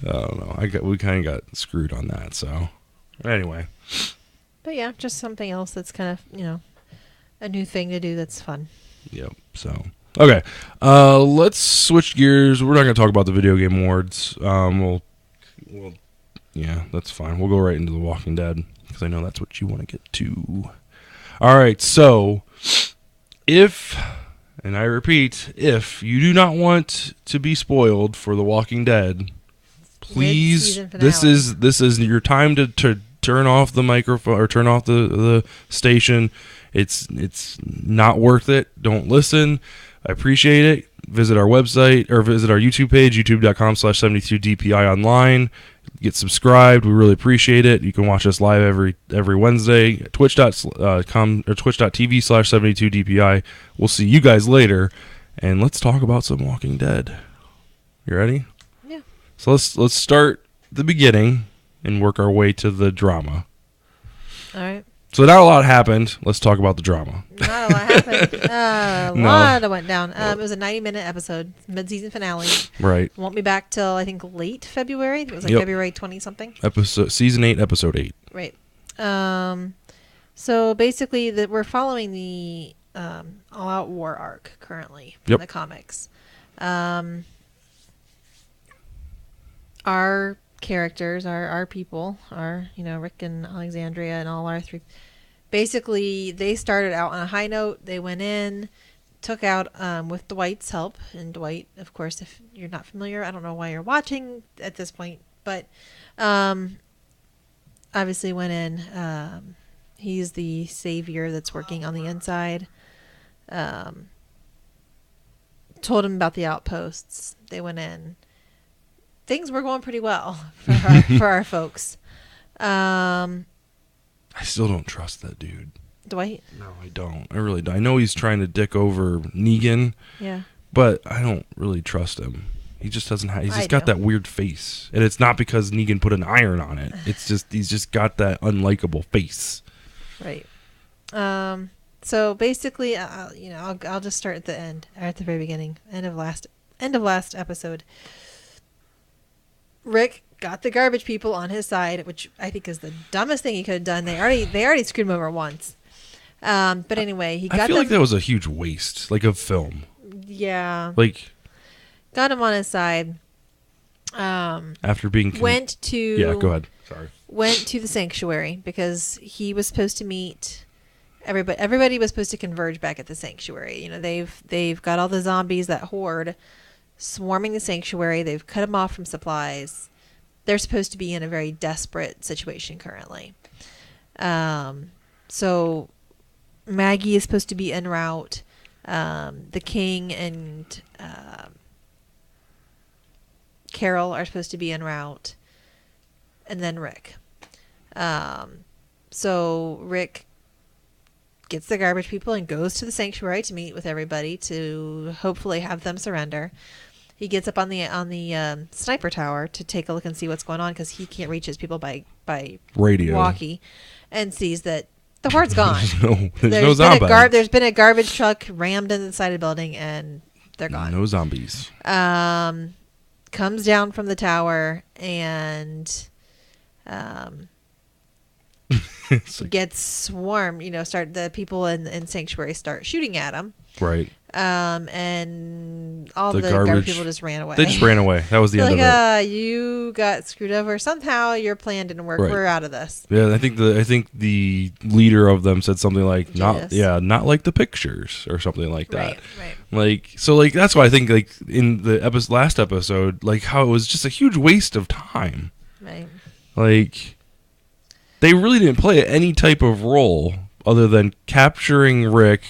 I don't know. We kind of got screwed on that. So anyway. But yeah, just something else that's kind of a new thing to do that's fun. Yep. So okay, let's switch gears. We're not going to talk about the video game awards. Yeah, that's fine. We'll go right into The Walking Dead because I know that's what you want to get to. All right, so and I repeat, if you do not want to be spoiled for The Walking Dead, please, this is your time to turn off the microphone or turn off the station. It's not worth it. Don't listen. I appreciate it. Visit our website or visit our YouTube page, youtube.com/72DPI online. Get subscribed. We really appreciate it. You can watch us live every Wednesday. Twitch.com or twitch.tv/72DPI. We'll see you guys later, and let's talk about some Walking Dead. You ready? Yeah. So let's start the beginning and work our way to the drama. All right. So not a lot happened. Let's talk about the drama. Not a lot happened. A lot that went down. It was a 90-minute episode, mid-season finale. Right. Won't be back till I think late February. It was like February 20-something. Season 8, episode 8. Right. So basically, we're following the all-out war arc currently in the comics. Our characters, our people, Rick and Alexandria and all our 3. Basically, they started out on a high note. They went in, took out with Dwight's help, and Dwight, of course, if you're not familiar, I don't know why you're watching at this point, but obviously went in. He's the savior that's working on the inside. Told him about the outposts. They went in. Things were going pretty well for our folks. I still don't trust that dude. Dwight? No, I don't. I really don't. I know he's trying to dick over Negan. Yeah. But I don't really trust him. He just doesn't have. He's just got that weird face, and it's not because Negan put an iron on it. It's just he's just got that unlikable face. Right. So basically, I'll just start at the end, or at the very beginning, end of last episode. Rick got the garbage people on his side, which I think is the dumbest thing he could have done. They already screwed him over once. But anyway, he got I feel like that was a huge waste, like of film. Yeah. Like, got him on his side. After being went to yeah, go ahead. Sorry. Went to the sanctuary because he was supposed to meet everybody. Everybody was supposed to converge back at the sanctuary. You know, they've got all the zombies, that horde, swarming the sanctuary. They've cut them off from supplies. They're supposed to be in a very desperate situation currently. So Maggie is supposed to be en route. The king and Carol are supposed to be en route, and then Rick. So Rick gets the garbage people and goes to the sanctuary to meet with everybody to hopefully have them surrender. He gets up on the sniper tower to take a look and see what's going on because he can't reach his people by radio walkie, and sees that the horde's gone. there's no zombies. There's been a garbage truck rammed into the side of the building, and they're gone. No zombies. Comes down from the tower and gets swarmed. You know, the people in Sanctuary start shooting at him. Right. And all the garbage people just ran away. They just ran away. That was the end of it. You got screwed over. Somehow your plan didn't work. Right. We're out of this. Yeah, I think the leader of them said something like not like the pictures or something like that. Right. Like, so like that's why I think like in the last episode, like how it was just a huge waste of time. Right. Like they really didn't play any type of role other than capturing Rick,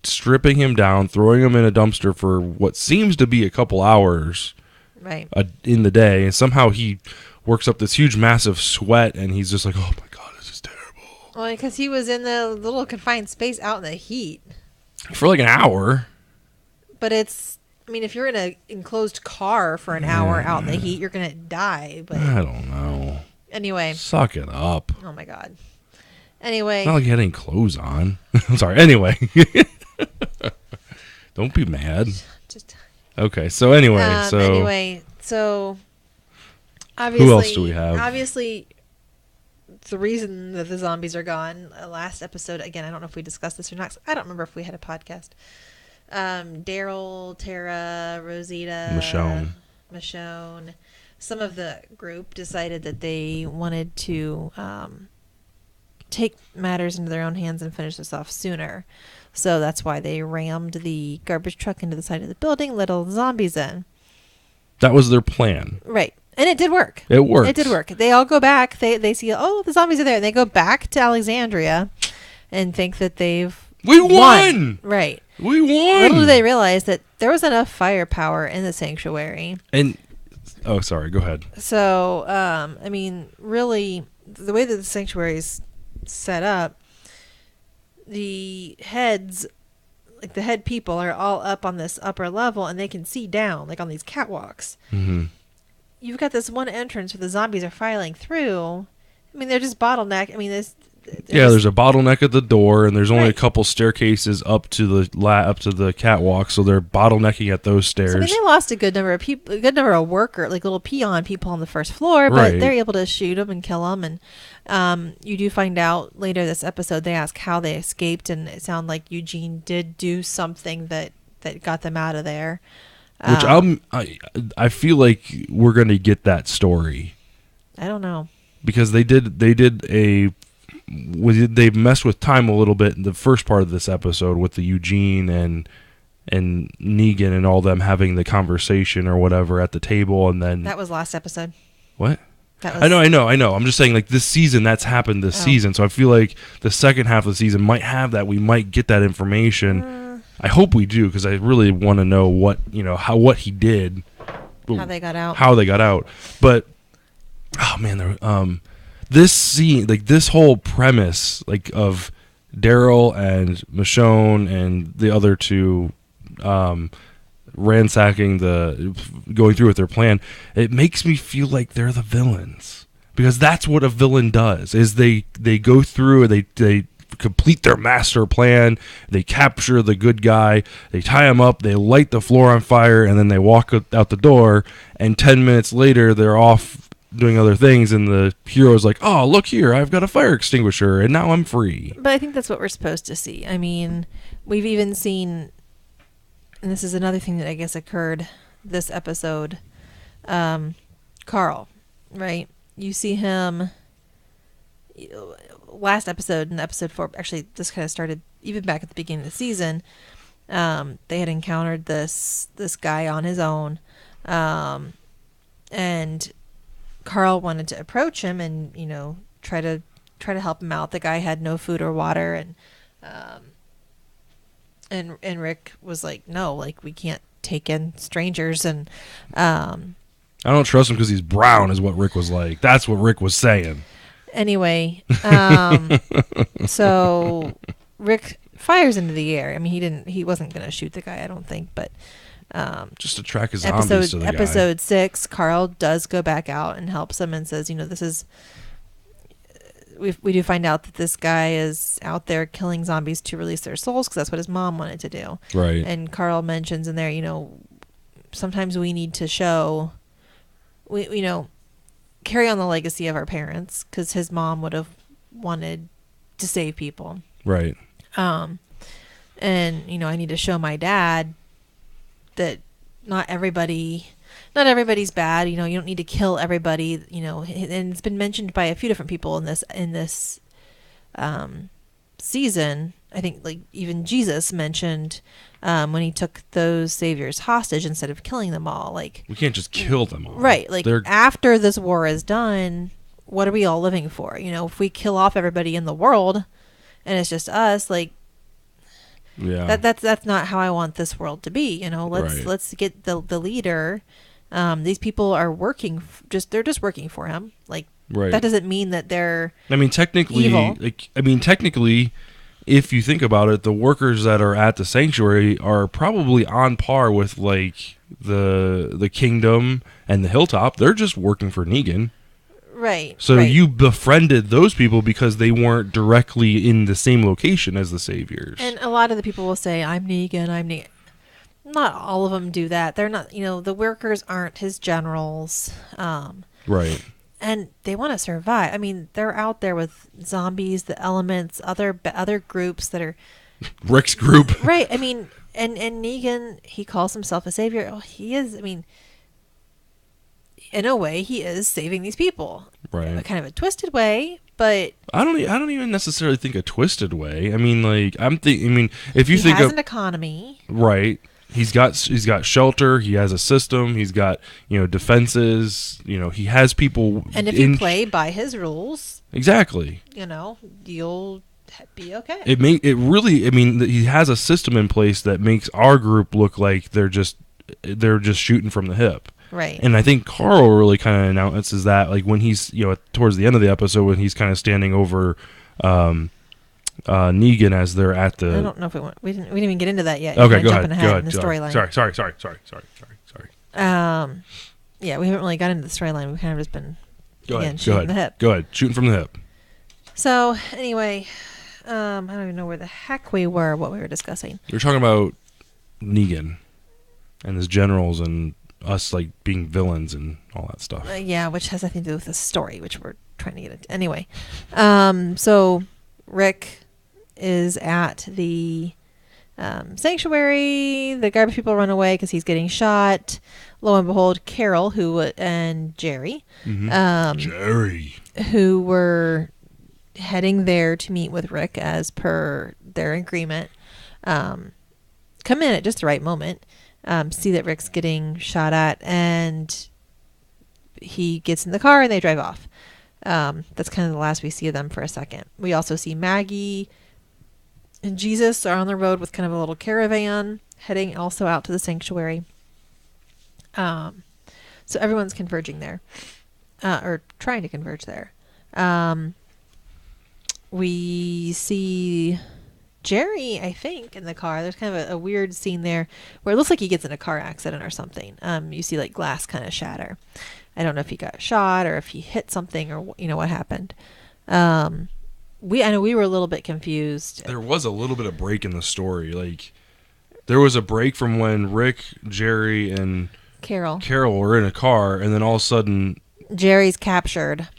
stripping him down, throwing him in a dumpster for what seems to be a couple hours in the day, and somehow he works up this huge massive sweat and he's just like, oh my god, this is terrible. Well, because he was in the little confined space out in the heat for like an hour. But if you're in an enclosed car for an hour out in the heat, you're gonna die. But I don't know. Anyway, suck it up. Oh my god. Anyway, it's not like he had any clothes on. I'm sorry. Anyway, don't be mad. Okay. So anyway, so obviously, who else do we have? Obviously, the reason that the zombies are gone. Last episode, again, I don't know if we discussed this or not. I don't remember if we had a podcast. Daryl, Tara, Rosita, Michonne, some of the group decided that they wanted to take matters into their own hands and finish this off sooner. So that's why they rammed the garbage truck into the side of the building, let all the zombies in. That was their plan. Right. And it did work. It worked. It did work. They all go back. They see, oh, the zombies are there. And they go back to Alexandria and think that we won! Right. We won! Little do they realize that there was enough firepower in the sanctuary. And, oh, sorry, go ahead. So, really, the way that the sanctuary is set up, the heads, like the head people, are all up on this upper level, and they can see down, like on these catwalks. Mm-hmm. You've got this one entrance where the zombies are filing through. They're just bottleneck. There's a bottleneck at the door, and there's only a couple staircases up to the catwalk, so they're bottlenecking at those stairs. So, they lost a good number of people, a good number of workers, like little peon people on the first floor, but they're able to shoot them and kill them. And you do find out later this episode, they ask how they escaped, and it sounded like Eugene did do something that got them out of there. Which I feel like we're going to get that story. I don't know, because they messed with time a little bit in the first part of this episode with the Eugene and Negan and all them having the conversation or whatever at the table, and then that was last episode. What? I know. I'm just saying, like, this season, that's happened this season, so I feel like the second half of the season might have that. We might get that information. I hope we do, because I really want to know what he did, how they got out. But oh man, this scene, like this whole premise, like of Daryl and Michonne and the other two ransacking going through with their plan, it makes me feel like they're the villains, because that's what a villain does, is they go through and they complete their master plan. They capture the good guy. They tie him up. They light the floor on fire, and then they walk out the door. And 10 minutes later, they're off doing other things, and the hero's like, "Oh, look here! I've got a fire extinguisher, and now I'm free." But I think that's what we're supposed to see. I mean, we've even seen, and this is another thing that I guess occurred this episode. Carl, right? You see him last episode in episode 4. Actually, this kind of started even back at the beginning of the season. They had encountered this guy on his own, and Carl wanted to approach him and try to help him out. The guy had no food or water, and Rick was like, "No, like we can't take in strangers." And I don't trust him because he's brown, is what Rick was like. That's what Rick was saying. Anyway, so Rick fires into the air. I mean, he wasn't going to shoot the guy, I don't think, but just to track his zombies to the guy. Episode 6, Carl does go back out and helps him and says, this is. We do find out that this guy is out there killing zombies to release their souls because that's what his mom wanted to do. Right. And Carl mentions in there, sometimes we need to show. We carry on the legacy of our parents because his mom would have wanted to save people. Right. And I need to show my dad that not everybody's bad. You don't need to kill everybody. And it's been mentioned by a few different people in this season. I think like even Jesus mentioned when he took those saviors hostage instead of killing them all. Like we can't just kill them all. Right. Like after this war is done, what are we all living for? If we kill off everybody in the world and it's just us, like yeah, that's not how I want this world to be. Let's get the leader. These people are working they're just working for him. Like right. That doesn't mean that they're technically evil. Technically, if you think about it, the workers that are at the sanctuary are probably on par with like the kingdom and the hilltop. They're just working for Negan. Right. So right. you befriended those people because they weren't directly in the same location as the saviors. And a lot of the people will say, I'm Negan. Not all of them do that. They're not, the workers aren't his generals. Right. And they want to survive. I mean, they're out there with zombies, the elements, other groups that are... Rick's group. Right. I mean, and Negan, he calls himself a savior. Oh, he is, in a way, he is saving these people. Right. In a kind of a twisted way, but... I don't even necessarily think a twisted way. If you think he has of... an economy. Right. He's got shelter. He has a system. He's got defenses. He has people. And if you play by his rules, exactly, you'll be okay. He has a system in place that makes our group look like they're just shooting from the hip. Right. And I think Carl really kind of announces that, like when he's towards the end of the episode when he's kind of standing over. Negan as they're at the... I don't know if we didn't even get into that yet. Okay, go ahead. In the storyline. Sorry. Yeah, we haven't really got into the storyline. We've kind of just been shooting the hip. Go ahead, shooting from the hip. So anyway, I don't even know where the heck we were, what we were discussing. We were talking about Negan and his generals and us like being villains and all that stuff. Yeah, which has nothing to do with the story, which we're trying to get into. Anyway, so Rick is at the sanctuary. The garbage people run away because he's getting shot. Lo and behold, Carol and Jerry, who were heading there to meet with Rick as per their agreement, come in at just the right moment, see that Rick's getting shot at, and he gets in the car and they drive off. That's kind of the last we see of them for a second. We also see Maggie and Jesus are on the road with kind of a little caravan heading also out to the sanctuary. So everyone's converging there, or trying to converge there. We see Jerry, I think, in the car. There's kind of a weird scene there where it looks like he gets in a car accident or something. You see like glass kind of shatter. I don't know if he got shot or if he hit something or what happened. I know we were a little bit confused. There was a little bit of break in the story. Like, there was a break from when Rick, Jerry, and Carol were in a car, and then all of a sudden Jerry's captured,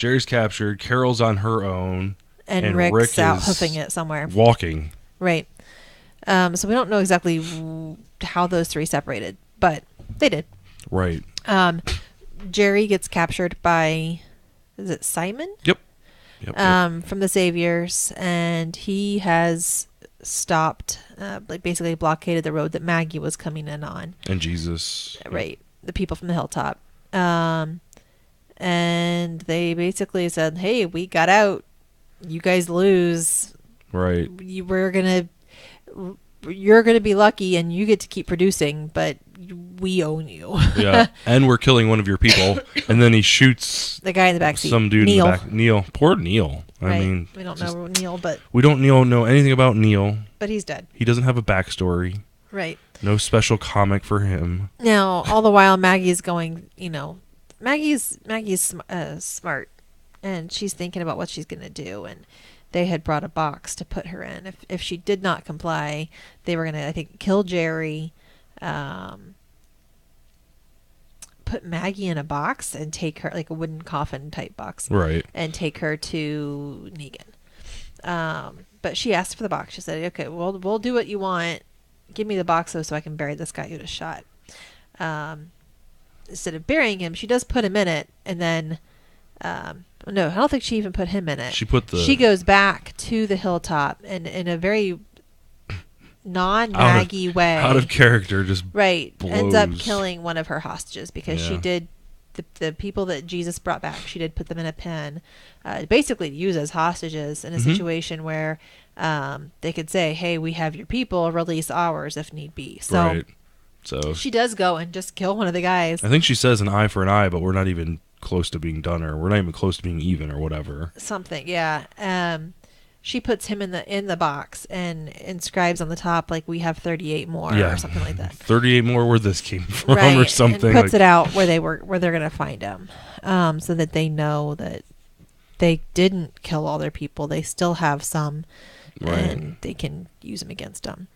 Carol's on her own, and Rick Rick's out is hoofing it somewhere. Walking. Right. So we don't know exactly how those three separated, but they did. Right. Jerry gets captured by, is it Simon? Yep. From the Saviors, and he has stopped, like basically blockaded the road that Maggie was coming in on. And Jesus. Right. The people from the hilltop. And they basically said, hey, we got out. You guys lose. Right. You're going to be lucky and you get to keep producing, but we own you. Yeah. And we're killing one of your people. And then he shoots the guy in the back seat. Some dude Neil. in the back. Neil. Poor Neil. Right. I mean, we don't know Neil, but we don't know anything about Neil. But he's dead. He doesn't have a backstory. Right. No special comic for him. Now, all the while, Maggie's going, Maggie's smart, and she's thinking about what she's going to do, and they had brought a box to put her in. If she did not comply, they were going to, I think, kill Jerry, put Maggie in a box and take her, like a wooden coffin type box. Right. And take her to Negan. But she asked for the box. She said, okay, well, we'll do what you want. Give me the box, though, so I can bury this guy who just shot. Instead of burying him, she does put him in it, and then... no, I don't think she even put him in it. She goes back to the hilltop, and in a very non-Maggie way. Out of character, just right, blows. Ends up killing one of her hostages because she did the people that Jesus brought back. She did put them in a pen, basically to use as hostages in a situation where they could say, "Hey, we have your people. Release ours if need be." So. Right. So she does go and just kill one of the guys. I think she says an eye for an eye, but we're not even close to being done, or we're not even close to being even, or whatever. Something, yeah. She puts him in the box and inscribes on the top like we have 38 more or something like that. 38 more where this came from, right. or something. And puts it out where they're gonna find him, so that they know that they didn't kill all their people. They still have some, and they can use them against them.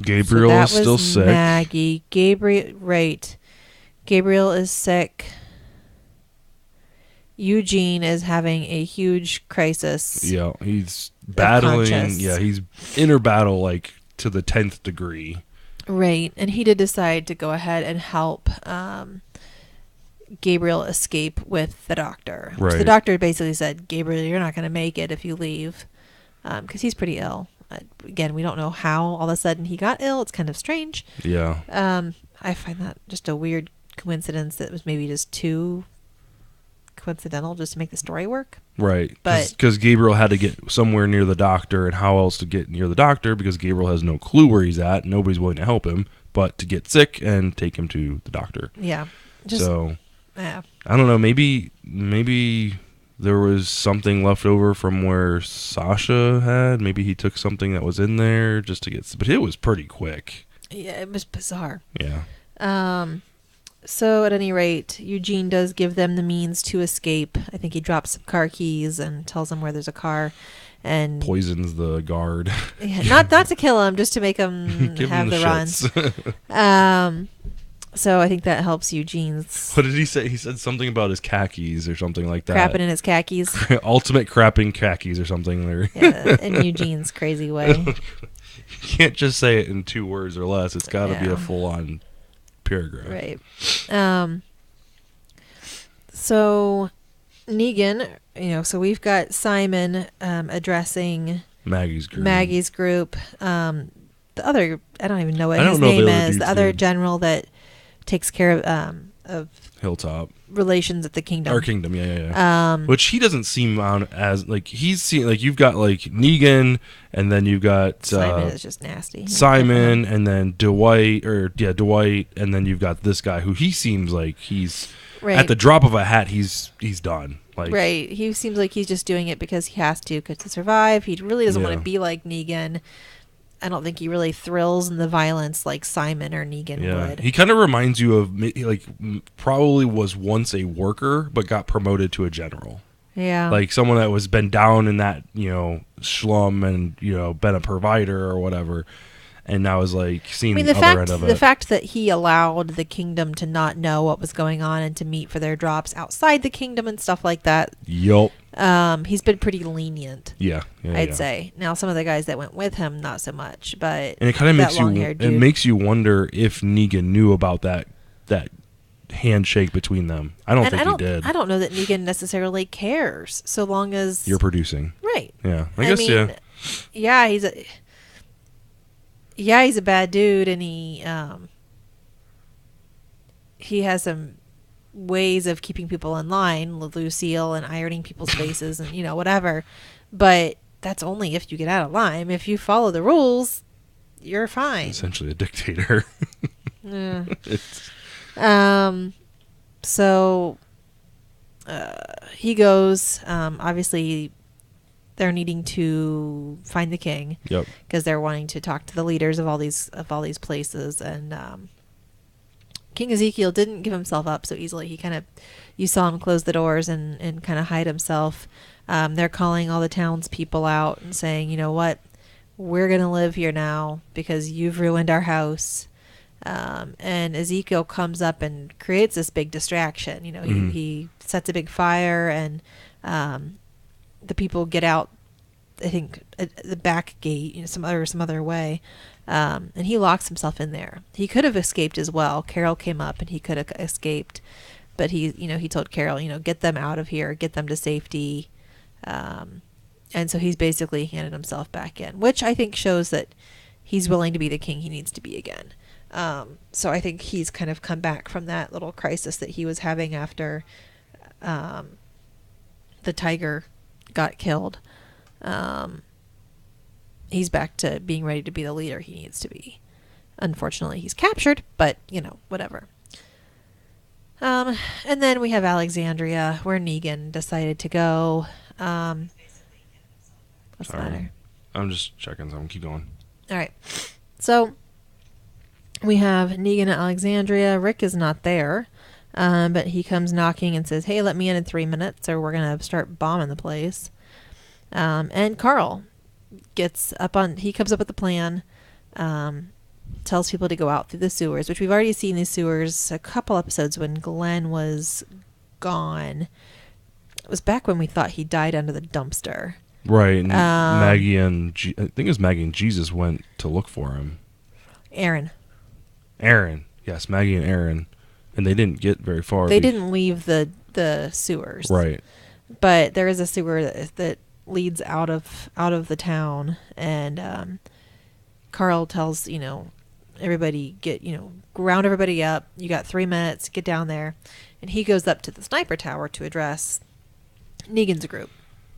Gabriel is still sick. Maggie. Gabriel is sick. Eugene is having a huge crisis. Yeah, he's battling. Yeah, he's inner battle, like to the 10th degree. Right, and he did decide to go ahead and help Gabriel escape with the doctor. Right. So the doctor basically said, Gabriel, you're not going to make it if you leave, because he's pretty ill. Again, we don't know how all of a sudden he got ill. It's kind of strange. Yeah. I find that just a weird coincidence that was maybe just too coincidental just to make the story work. Right. But because Gabriel had to get somewhere near the doctor, and how else to get near the doctor, because Gabriel has no clue where he's at. Nobody's willing to help him, but to get sick and take him to the doctor. Yeah. I don't know. Maybe there was something left over from where Sasha had. Maybe he took something that was in there just to get... But it was pretty quick. Yeah, it was bizarre. Yeah. So at any rate, Eugene does give them the means to escape. I think he drops some car keys and tells them where there's a car. And poisons the guard. Yeah, not to kill him, just to make him have the run. So I think that helps Eugene's... What did he say? He said something about his khakis or something like that. Crapping in his khakis. Ultimate crapping khakis or something there. Yeah, in Eugene's crazy way. You can't just say it in 2 words or less. It's got to be a full-on paragraph. Right. So Negan, so we've got Simon addressing Maggie's group. The other, I don't even know what his name is. The other general that takes care of Hilltop relations at the kingdom. Our kingdom, yeah. Which he doesn't seem on as like he's seen. Like you've got like Negan, and then you've got Simon is just nasty. Simon, and then Dwight, and then you've got this guy who he seems like he's at the drop of a hat. He's done. Like, right. He seems like he's just doing it because he has to survive. He really doesn't want to be like Negan. I don't think he really thrills in the violence like Simon or Negan would. He kind of reminds you of like probably was once a worker but got promoted to a general. Yeah. Like someone that was been down in that, slum and, been a provider or whatever. And now is like seeing the other end of it. The fact that he allowed the kingdom to not know what was going on and to meet for their drops outside the kingdom and stuff like that. Yup. He's been pretty lenient. Yeah. I'd say. Now some of the guys that went with him, not so much. But and it kind of makes you wonder if Negan knew about that handshake between them. I don't think he did. I don't know that Negan necessarily cares, so long as you're producing. Right. Yeah. I guess. Yeah, he's a bad dude, and he has some ways of keeping people in line, Lucille, and ironing people's faces, and whatever. But that's only if you get out of line. If you follow the rules, you're fine. Essentially a dictator. Yeah. So he goes. Obviously, they're needing to find the king. Yep. Because they're wanting to talk to the leaders of all these places, and King Ezekiel didn't give himself up so easily. He you saw him close the doors and kind of hide himself. They're calling all the townspeople out and saying, you know what, we're gonna live here now because you've ruined our house. And Ezekiel comes up and creates this big distraction. He sets a big fire, and the people get out, I think, at the back gate, some other way. And he locks himself in there. He could have escaped as well. Carol came up and he could have escaped, but he told Carol, get them out of here, get them to safety. And so he's basically handed himself back in, which I think shows that he's willing to be the king he needs to be again. So I think he's kind of come back from that little crisis that he was having after the tiger got killed. He's back to being ready to be the leader he needs to be. Unfortunately, he's captured, but, whatever. And then we have Alexandria, where Negan decided to go. What's the matter? I'm just checking something. Keep going. All right. So we have Negan at Alexandria. Rick is not there, but he comes knocking and says, hey, let me in 3 minutes or we're going to start bombing the place. And Carl he comes up with a plan, tells people to go out through the sewers, which we've already seen these sewers a couple episodes when Glenn was gone. It was back when we thought he died under the dumpster. Right. And Maggie and I think it was Maggie and Jesus went to look for him. Aaron. Yes, Maggie and Aaron. And they didn't get very far. They didn't leave the sewers. Right. But there is a sewer that leads out of the town, and Carl tells everybody round everybody up. You got 3 minutes, get down there, and he goes up to the sniper tower to address Negan's group,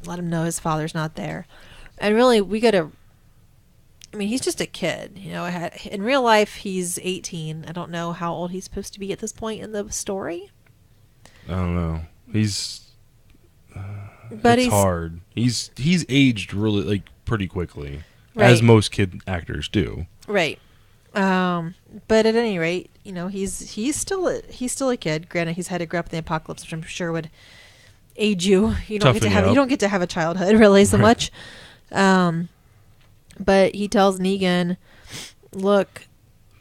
let him know his father's not there, and really he's just a kid, in real life he's 18. I don't know how old he's supposed to be at this point in the story. I don't know. But it's hard. He's aged really pretty quickly, right, as most kid actors do. Right. But at any rate, he's still a kid. Granted, he's had to grow up in the apocalypse, which I'm sure would age you. You don't get to have a childhood really so much. But he tells Negan, "Look,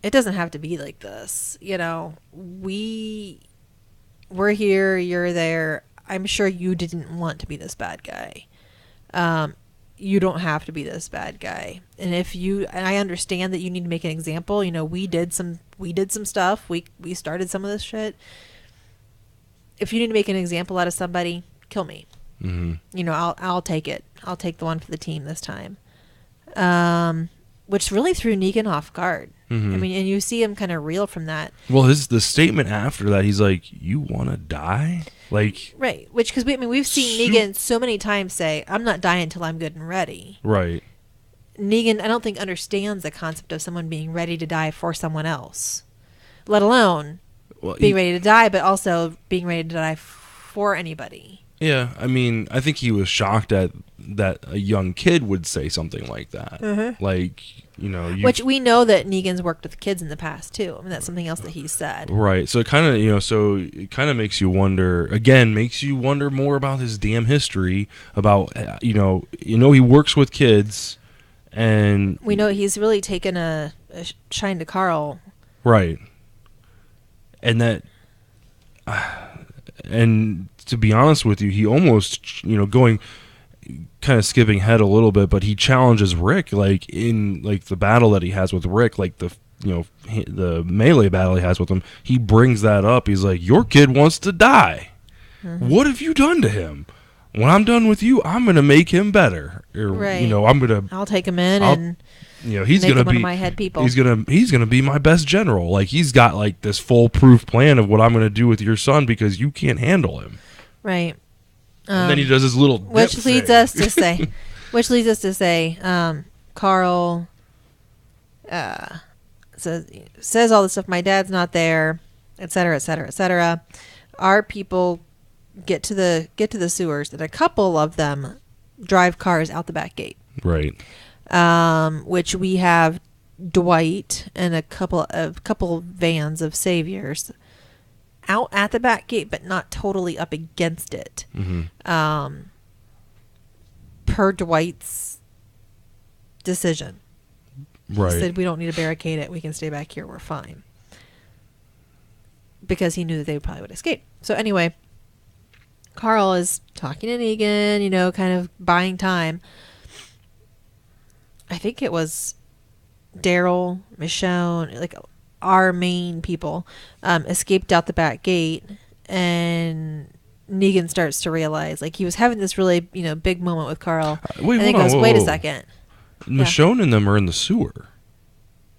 it doesn't have to be like this. We're here. You're there. I'm sure you didn't want to be this bad guy. You don't have to be this bad guy. And I understand that you need to make an example. We did some stuff. We started some of this shit. If you need to make an example out of somebody, kill me. Mm-hmm. I'll take it. I'll take the one for the team this time." Which really threw Negan off guard. Mm-hmm. And you see him kind of reel from that. Well, the statement after that, he's like, "You want to die?" Right. Which, because we've seen Negan so many times say, "I'm not dying until I'm good and ready." Right. Negan, I don't think, understands the concept of someone being ready to die for someone else, let alone being ready to die, but also being ready to die for anybody. Yeah, I mean, I think he was shocked at that a young kid would say something like that. Like, you know, Which we know that Negan's worked with kids in the past too. I mean, that's something else that he said. Right. So it kind of, you know, so it kind of makes you wonder, again, makes you wonder more about his damn history, about, you know, he works with kids, and We know he's really taken a shine to Carl. right. And that, and to be honest with you, he almost, you know, going, kind of skipping ahead a little bit, but he challenges Rick, like in like the battle that he has with Rick, like the, you know, the melee battle he has with him. He brings that up. He's like, your kid wants to die. What have you done to him? When I'm done with you, I'm gonna make him better. Or, Right. you know, I'll take him in and you know, he's make gonna him be one of my head people. He's gonna be my best general. Like, he's got like this foolproof plan of what I'm gonna do with your son because you can't handle him. Right. And then he does his little which leads us to say, Carl says all this stuff. My dad's not there, etc., etc., etc. Our people get to the sewers, and a couple of them drive cars out the back gate. Right. Which we have Dwight and a couple vans of saviors out at the back gate, but not totally up against it. Per Dwight's decision. Right. He said, we don't need to barricade it. We can stay back here. We're fine. Because he knew that they probably would escape. So anyway, Carl is talking to Negan, you know, kind of buying time. I think it was Daryl, Michonne, like our main people, escaped out the back gate, and Negan starts to realize, like, he was having this really, you know, big moment with Carl. Wait, and then hold goes, on, wait a whoa. second. Michonne and them are in the sewer.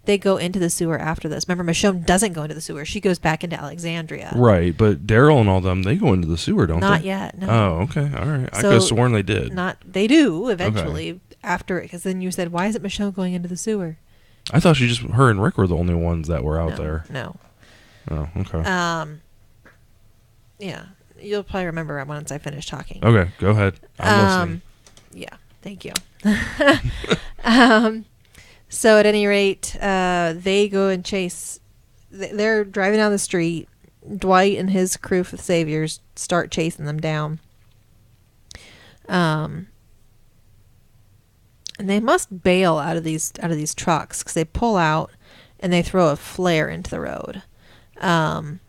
They go into the sewer after this. Remember, Michonne doesn't go into the sewer. She goes back into Alexandria. Right, but Daryl and all them, they go into the sewer, don't they? Not yet, no. Oh, okay, all right. I So, could have sworn they did. They do eventually after, because then you said, why isn't Michonne going into the sewer? I thought her and Rick were the only ones that were out No, there. No. Oh, okay. Yeah, you'll probably remember once I finish talking. Okay, go ahead. I'm listening. Yeah, thank you. So at any rate, they go and chase. They're driving down the street. Dwight and his crew of saviors start chasing them down. And they must bail out of these trucks because they pull out and they throw a flare into the road. And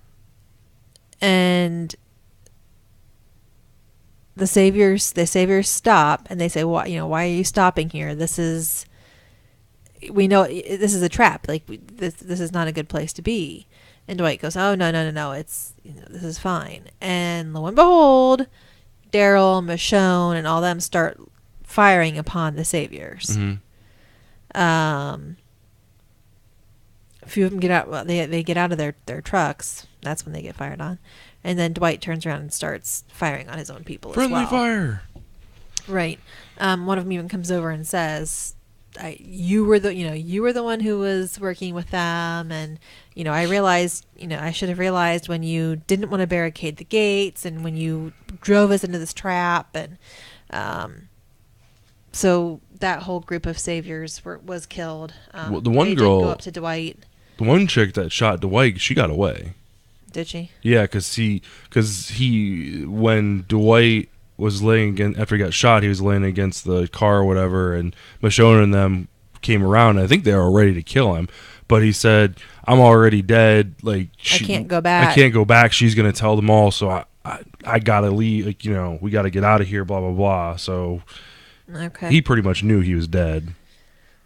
the saviors stop and they say, "Why? You know, why are you stopping here? We know this is a trap. Like, this is not a good place to be." And Dwight goes, "Oh, no. It's, you know, this is fine." And lo and behold, Daryl, Michonne, and all them start firing upon the saviors. A few of them get out. Well, they get out of their trucks. That's when they get fired on. And then Dwight turns around and starts firing on his own people as well. Friendly fire. Right. One of them even comes over and says, you were the one who was working with them, and I realized, I should have realized when you didn't want to barricade the gates and when you drove us into this trap, and so that whole group of saviors was killed. Well, the one they girl did go up to Dwight. The one chick that shot Dwight, she got away. Did she? Yeah, because when Dwight was laying against, after he got shot, he was laying against the car or whatever, and Michonne and them came around, and I think they were ready to kill him, but he said, "I'm already dead. Like, I can't go back. I can't go back. She's gonna tell them all, so I gotta leave. Like, we gotta get out of here. Blah blah blah." So okay, he pretty much knew he was dead.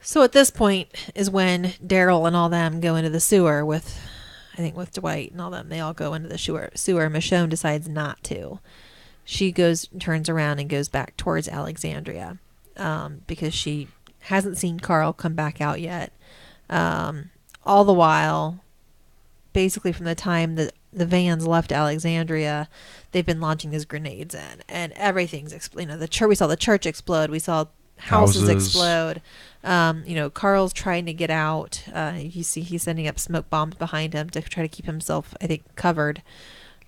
So at this point is when Daryl and all them go into the sewer with Dwight and all them. They all go into the sewer. Michonne decides not to. She turns around and goes back towards Alexandria, because she hasn't seen Carl come back out yet. All the while, basically from the time that the vans left Alexandria, they've been launching these grenades in, and everything's exploding. We saw the church explode. We saw houses explode. Carl's trying to get out. You see he's sending up smoke bombs behind him to try to keep himself, I think, covered.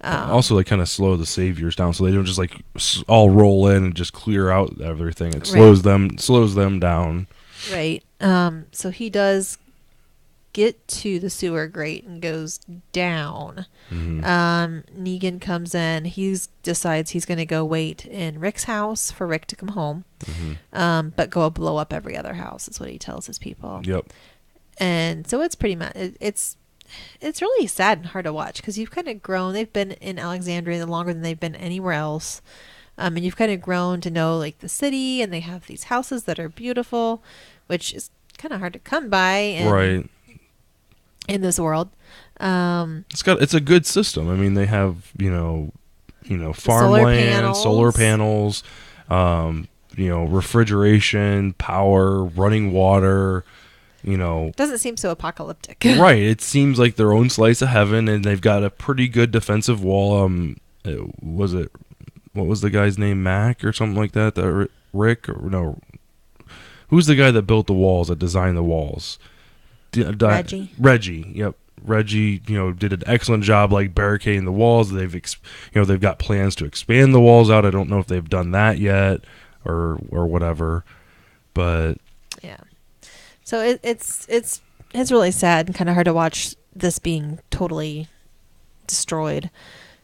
Also, they kind of slow the saviors down, so they don't just like all roll in and just clear out everything. It slows them down. Right. So he does get to the sewer grate and goes down. Negan comes in. He decides he's going to go wait in Rick's house for Rick to come home, but go blow up every other house is what he tells his people. Yep. And so it's pretty much it's really sad and hard to watch because you've kind of grown. They've been in Alexandria longer than they've been anywhere else, and you've kind of grown to know like the city, and they have these houses that are beautiful, which is kind of hard to come by in this world. It's a good system. I mean, they have farmland, solar panels, refrigeration, power, running water. Doesn't seem so apocalyptic. Right. It seems like their own slice of heaven, and they've got a pretty good defensive wall. What was the guy's name? Mac or something like that? Rick? Or no. Who's the guy that built the walls, that designed the walls? Reggie. Yep. Reggie, did an excellent job like barricading the walls. They've got plans to expand the walls out. I don't know if they've done that yet or whatever, but yeah. So it's really sad and kind of hard to watch this being totally destroyed.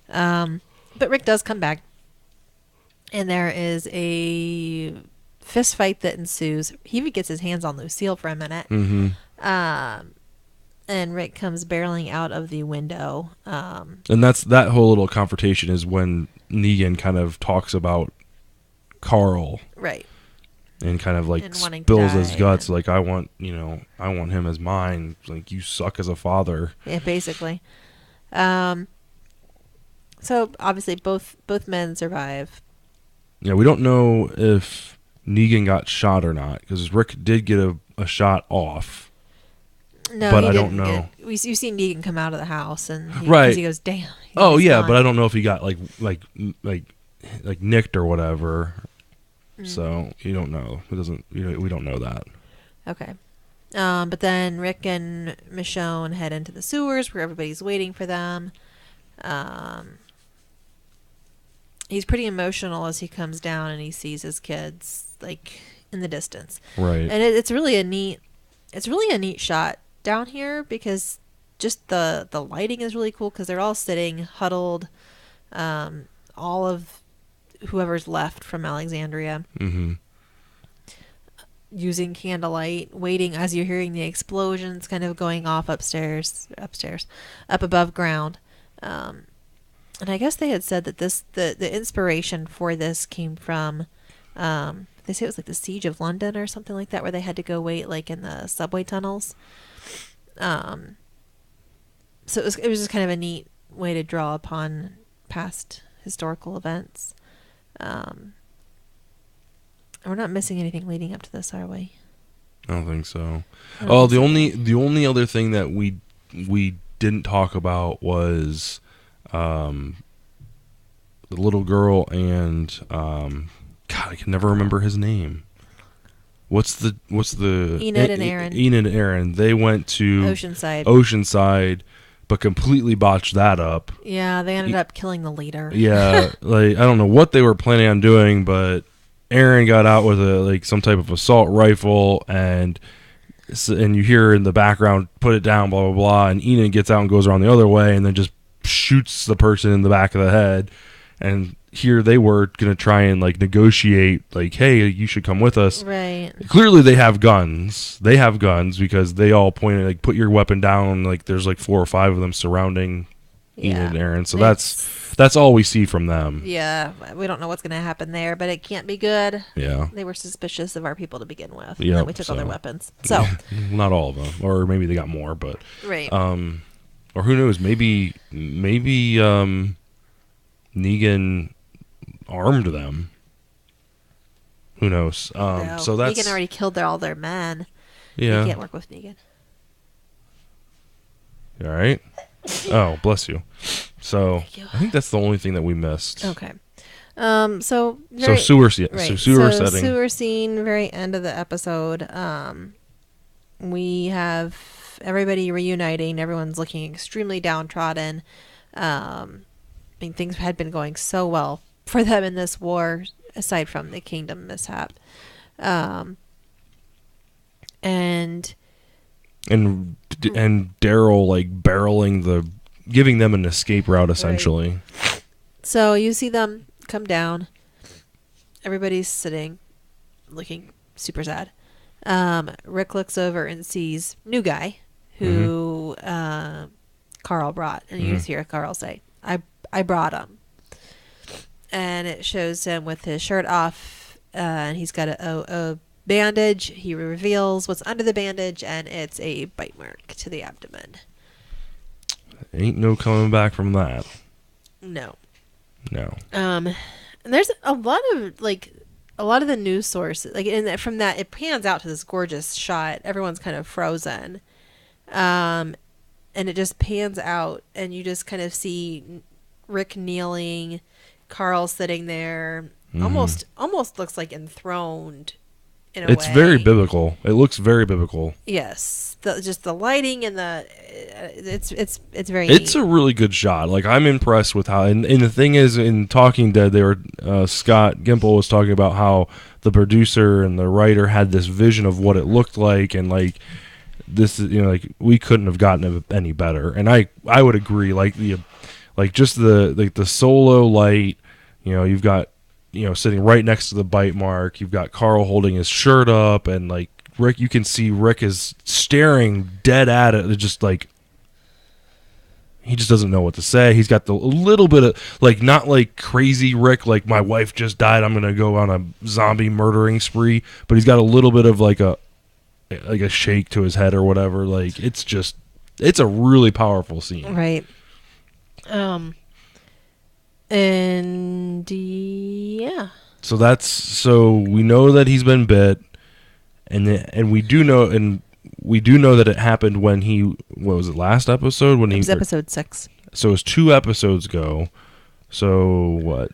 But Rick does come back, and there is a fist fight that ensues. He even gets his hands on Lucille for a minute. And Rick comes barreling out of the window. And that whole little confrontation is when Negan kind of talks about Carl. Right. And kind of like spills his guts, like I want him as mine. Like, you suck as a father. Yeah, basically. So obviously both men survive. Yeah, we don't know if Negan got shot or not because Rick did get a shot off. No, but I don't know. You see Negan come out of the house and he goes, "Damn." Oh yeah, but I don't know if he got like nicked or whatever. So you don't know. It doesn't. We don't know that. Okay. But then Rick and Michonne head into the sewers where everybody's waiting for them. He's pretty emotional as he comes down and he sees his kids like in the distance. Right. And it's really a neat shot down here because just the lighting is really cool because they're all sitting huddled. All of whoever's left from Alexandria. Using candlelight, waiting as you're hearing the explosions kind of going off upstairs, up above ground. And I guess they had said that the inspiration for this came from, they say it was like the Siege of London or something like that, where they had to go wait like in the subway tunnels. So it was just kind of a neat way to draw upon past historical events. We're not missing anything leading up to this, are we? I don't think so. The only other thing that we didn't talk about was the little girl and God, I can never remember his name. What's the Enid and Aaron. Enid and Aaron. They went to Oceanside, but completely botched that up. Yeah, they ended up killing the leader. Yeah, like I don't know what they were planning on doing, but Aaron got out with some type of assault rifle, and you hear in the background, "Put it down," blah blah blah, and Enid gets out and goes around the other way, and then just shoots the person in the back of the head. And here they were going to try and negotiate, hey, you should come with us. Right. Clearly they have guns. They have guns because they all pointed, put your weapon down. There's 4 or 5 of them surrounding Enid and Aaron. So that's all we see from them. Yeah. We don't know what's going to happen there, but it can't be good. Yeah. They were suspicious of our people to begin with. Yeah. We took all their weapons. So. Not all of them. Or maybe they got more, but. Right. Or who knows? Maybe Negan armed them. Who knows? No. So that's Negan already killed all their men. Yeah. You can't work with Negan. All right. Oh, bless you. So I think that's the only thing that we missed. Okay. So sewer scene. Right. So sewer setting. Sewer scene. Very end of the episode. We have everybody reuniting. Everyone's looking extremely downtrodden. mean, things had been going so well for them in this war, aside from the kingdom mishap. And Daryl like giving them an escape route essentially. Right. So you see them come down. Everybody's sitting, looking super sad. Rick looks over and sees new guy who Carl brought, and you just hear Carl say, "I brought him," and it shows him with his shirt off, and he's got a bandage. He reveals what's under the bandage, and it's a bite mark to the abdomen. Ain't no coming back from that. No. And there's a lot of the news sources, from that it pans out to this gorgeous shot. Everyone's kind of frozen, and it just pans out, and you just kind of see Rick kneeling, Carl sitting there, almost looks like enthroned. It's very biblical. It looks very biblical. Yes, just the lighting and it's very. It's neat. a really good shot. Like, I'm impressed with how. And the thing is, in Talking Dead, they were Scott Gimple was talking about how the producer and the writer had this vision of what it looked like, and like this is, like, we couldn't have gotten it any better. And I would agree. Like just the solo light. You've got. Sitting right next to the bite mark. You've got Carl holding his shirt up, and like Rick, you can see Rick is staring dead at it. It's just like he just doesn't know what to say. He's got a little bit of like, not like crazy Rick, like my wife just died, I'm gonna go on a zombie murdering spree, but he's got a little bit of like a shake to his head or whatever. Like, it's a really powerful scene. Right. And yeah. So we know that he's been bit, and we do know that it happened when what was it, last episode when it was episode 6. So it was 2 episodes ago. So what?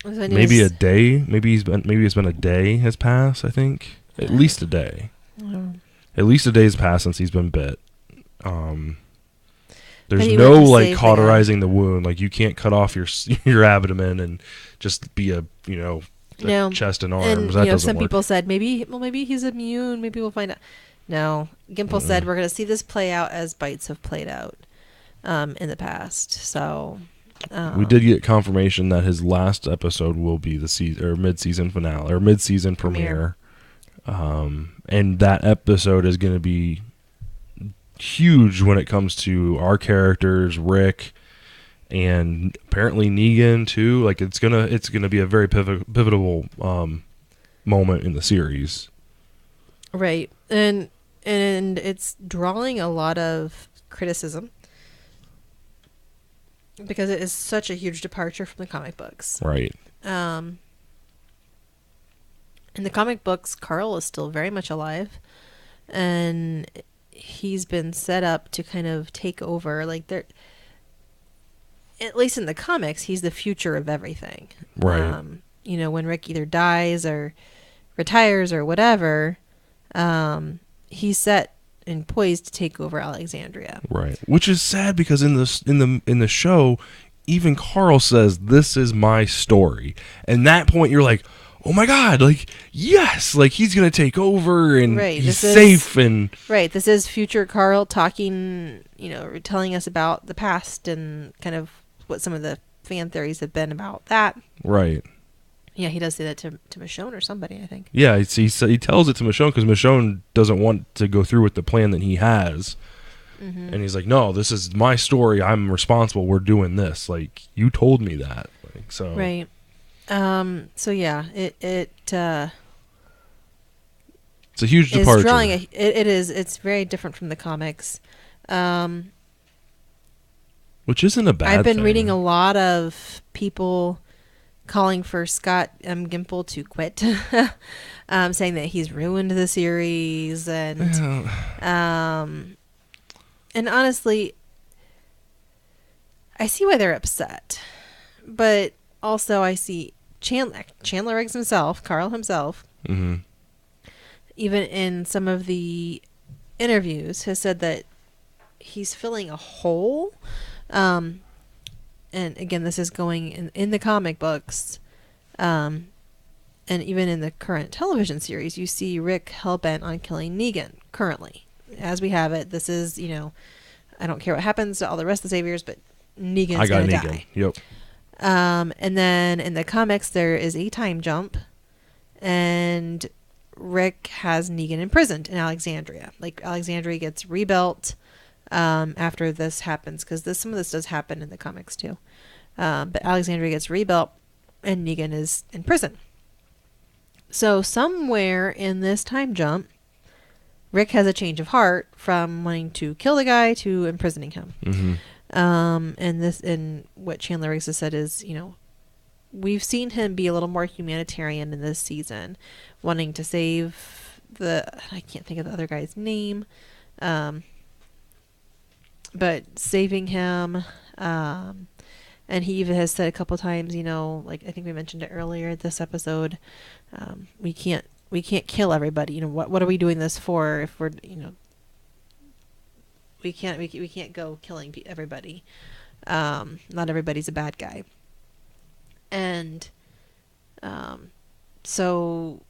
Maybe a day. Maybe it's been a day has passed. I think at least a day. At least a day's passed since he's been bit. There's no like cauterizing the wound. Like, you can't cut off your abdomen and just be a chest and arms. And, that doesn't some work. people said maybe he's immune. Maybe we'll find out. No, Gimple said we're going to see this play out as bites have played out in the past. So we did get confirmation that his last episode will be the mid-season finale or mid-season premiere. And that episode is going to be huge when it comes to our characters, Rick, and apparently Negan too. Like, it's gonna be a very pivotal moment in the series. Right, and it's drawing a lot of criticism because it is such a huge departure from the comic books. Right. In the comic books, Carl is still very much alive, and he's been set up to kind of take over. Like, at least in the comics, he's the future of everything. Right. When Rick either dies or retires or whatever, he's set and poised to take over Alexandria. Right. Which is sad because in the show, even Carl says, "This is my story." And that point, you're like, oh my God, like, yes, like, he's going to take over and he's safe. Right, this is future Carl talking, telling us about the past and kind of what some of the fan theories have been about that. Right. Yeah, he does say that to Michonne or somebody, I think. Yeah, he tells it to Michonne because Michonne doesn't want to go through with the plan that he has. Mm-hmm. And he's like, no, this is my story. I'm responsible. We're doing this. Like, you told me that. Like, so. Right. So yeah, it's a huge departure. It's very different from the comics. Which isn't a bad thing. I've been reading a lot of people calling for Scott Gimple to quit, saying that he's ruined the series, and honestly, I see why they're upset, but also I see Chandler Riggs himself, Carl himself, even in some of the interviews, has said that he's filling a hole and again, this is going in the comic books, and even in the current television series, you see Rick hellbent on killing Negan currently. As we have it, this is, I don't care what happens to all the rest of the Saviors, but Negan's going to die. Yep. And then in the comics, there is a time jump, and Rick has Negan imprisoned in Alexandria. Like, Alexandria gets rebuilt after this happens, because some of this does happen in the comics too. But Alexandria gets rebuilt, and Negan is in prison. So somewhere in this time jump, Rick has a change of heart from wanting to kill the guy to imprisoning him. Mm-hmm. And what Chandler Riggs has said is, we've seen him be a little more humanitarian in this season, wanting to save I can't think of the other guy's name, but saving him, and he even has said a couple times, like I think we mentioned it earlier this episode, we can't kill everybody. What are we doing this for if we're, we can't go killing everybody. Not everybody's a bad guy. And so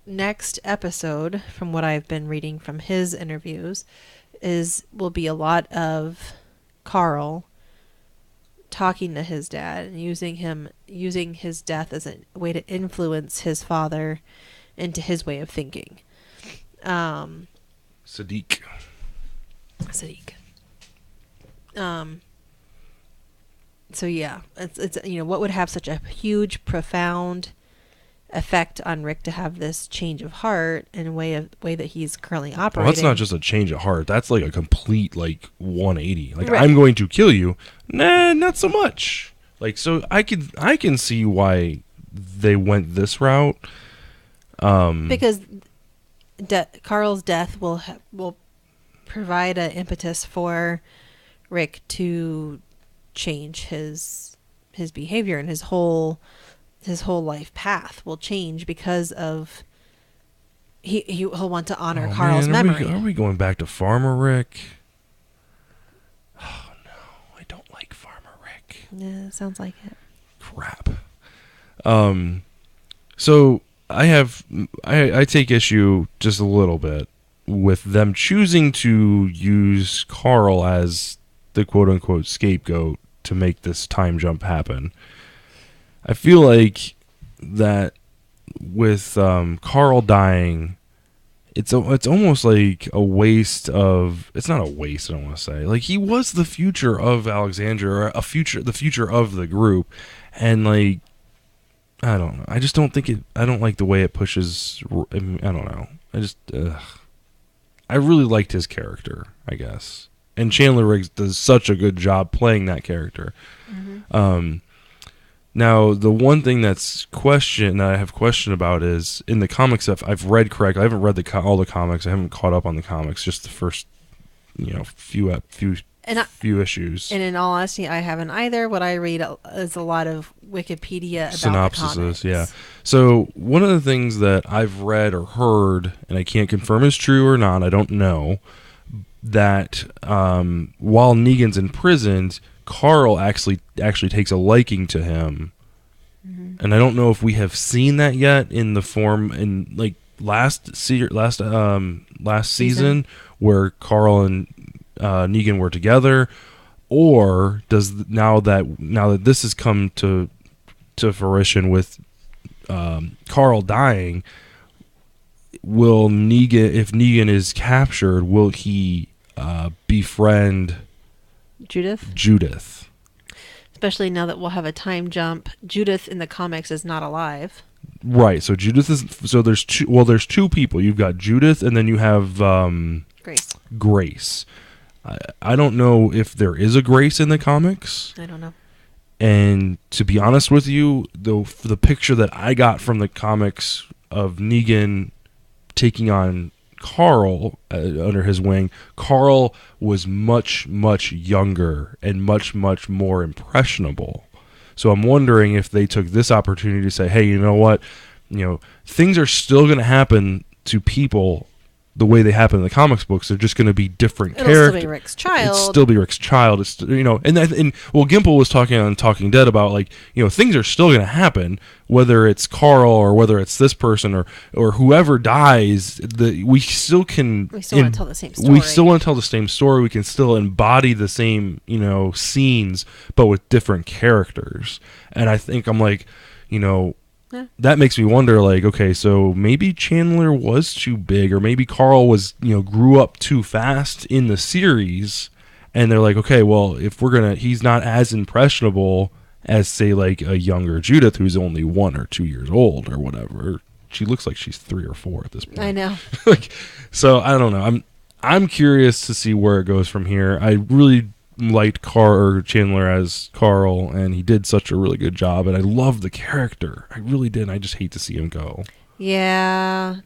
next episode, from what I've been reading from his interviews, will be a lot of Carl talking to his dad and using his death as a way to influence his father into his way of thinking. Sadiq. So yeah, it's what would have such a huge, profound effect on Rick to have this change of heart in a way that he's currently operating. Well, that's not just a change of heart. That's like a complete 180. Like, right. I'm going to kill you. Nah, not so much. Like, so I can see why they went this route. Because Carl's death will provide an impetus for Rick to change his behavior, and his whole life path will change because of he'll want to honor Carl's memory. Are we going back to Farmer Rick? Oh no, I don't like Farmer Rick. Yeah, sounds like it. Crap. So I take issue just a little bit with them choosing to use Carl as the quote-unquote scapegoat to make this time jump happen. I feel like that with Carl dying, it's almost like a waste of... It's not a waste, I don't want to say. Like, he was the future of Alexandria, or the future of the group, and I don't know. I just don't think it... I don't like the way it pushes... I don't know. I really liked his character, I guess. And Chandler Riggs does such a good job playing that character. Mm-hmm. Now, the one thing that I have question about is, in the comics, if I've read correctly, I haven't read all the comics. I haven't caught up on the comics, just the first, few issues. And in all honesty, I haven't either. What I read is a lot of Wikipedia about synopsises. Yeah. So one of the things that I've read or heard, and I can't confirm is true or not, I don't know, that while Negan's imprisoned, Carl actually takes a liking to him. Mm-hmm. And I don't know if we have seen that yet in the form in last season where Carl and Negan were together, or does now that this has come to fruition with Carl dying, will Negan, if Negan is captured, will he befriend Judith? Especially now that we'll have a time jump. Judith in the comics is not alive. Right. So Judith is... So there's two... Well, there's two people. You've got Judith, and then you have... Grace. I don't know if there is a Grace in the comics. I don't know. And to be honest with you, the picture that I got from the comics of Negan taking on Carl under his wing, Carl was much, much younger and much, much more impressionable. So I'm wondering if they took this opportunity to say, hey, you know what? Things are still going to happen to people the way they happen in the comics books. They're just going to be different characters. It'll still be Rick's child. It'll still be Rick's child. It's, you know, and Gimple was talking on Talking Dead about, like, you know, things are still going to happen, whether it's Carl or whether it's this person or whoever dies. We still want to tell the same story. We still want to tell the same story. We can still embody the same, you know, scenes, but with different characters. And I think I'm like, you know, that makes me wonder, like, okay, so maybe Chandler was too big, or maybe Carl was, you know, grew up too fast in the series, and they're like, okay, well, if he's not as impressionable as, say, like a younger Judith who's only 1 or 2 years old or whatever. She looks like she's 3 or 4 at this point. I know. Like, so I don't know. I'm curious to see where it goes from here. I really liked Chandler as Carl, and he did such a really good job, and I love the character. I really did. I just hate to see him go. Yeah.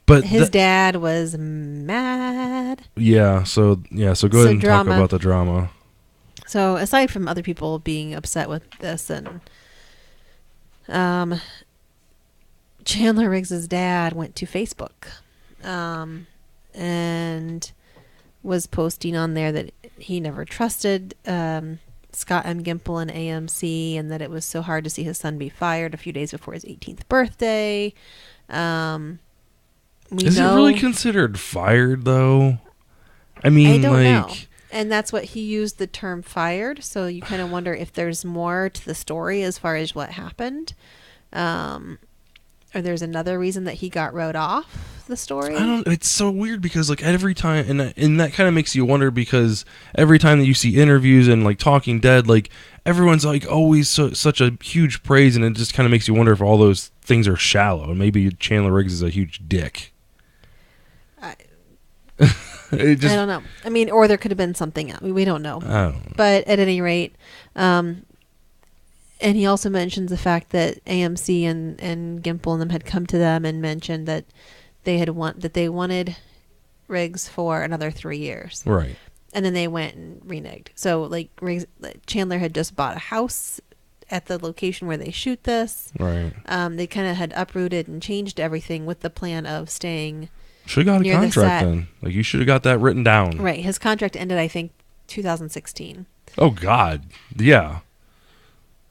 But his dad was mad. Yeah, so go ahead and talk about the drama. So aside from other people being upset with this, and Chandler Riggs' dad went to Facebook and was posting on there that he never trusted Scott M. Gimple and AMC, and that it was so hard to see his son be fired a few days before his 18th birthday. Is it really considered fired, though? I mean, I don't know. And that's what he used the term fired, so you kind of wonder if there's more to the story as far as what happened. Or there's another reason that he got wrote off the story. It's so weird because, like, every time, and that kind of makes you wonder, because every time that you see interviews and, like, Talking Dead, like, everyone's like always such a huge praise, and it just kind of makes you wonder if all those things are shallow, and maybe Chandler Riggs is a huge dick. I don't know. I mean, or there could have been something else. We don't know. I don't know. But at any rate, and he also mentions the fact that AMC and Gimple and them had come to them and mentioned that they wanted Riggs for another 3 years. Right. And then they went and reneged. So, like, Chandler had just bought a house at the location where they shoot this. Right. They kind of had uprooted and changed everything with the plan of staying. Should have got a contract then. Like, you should have got that written down. Right. His contract ended, I think, 2016. Oh, God. Yeah.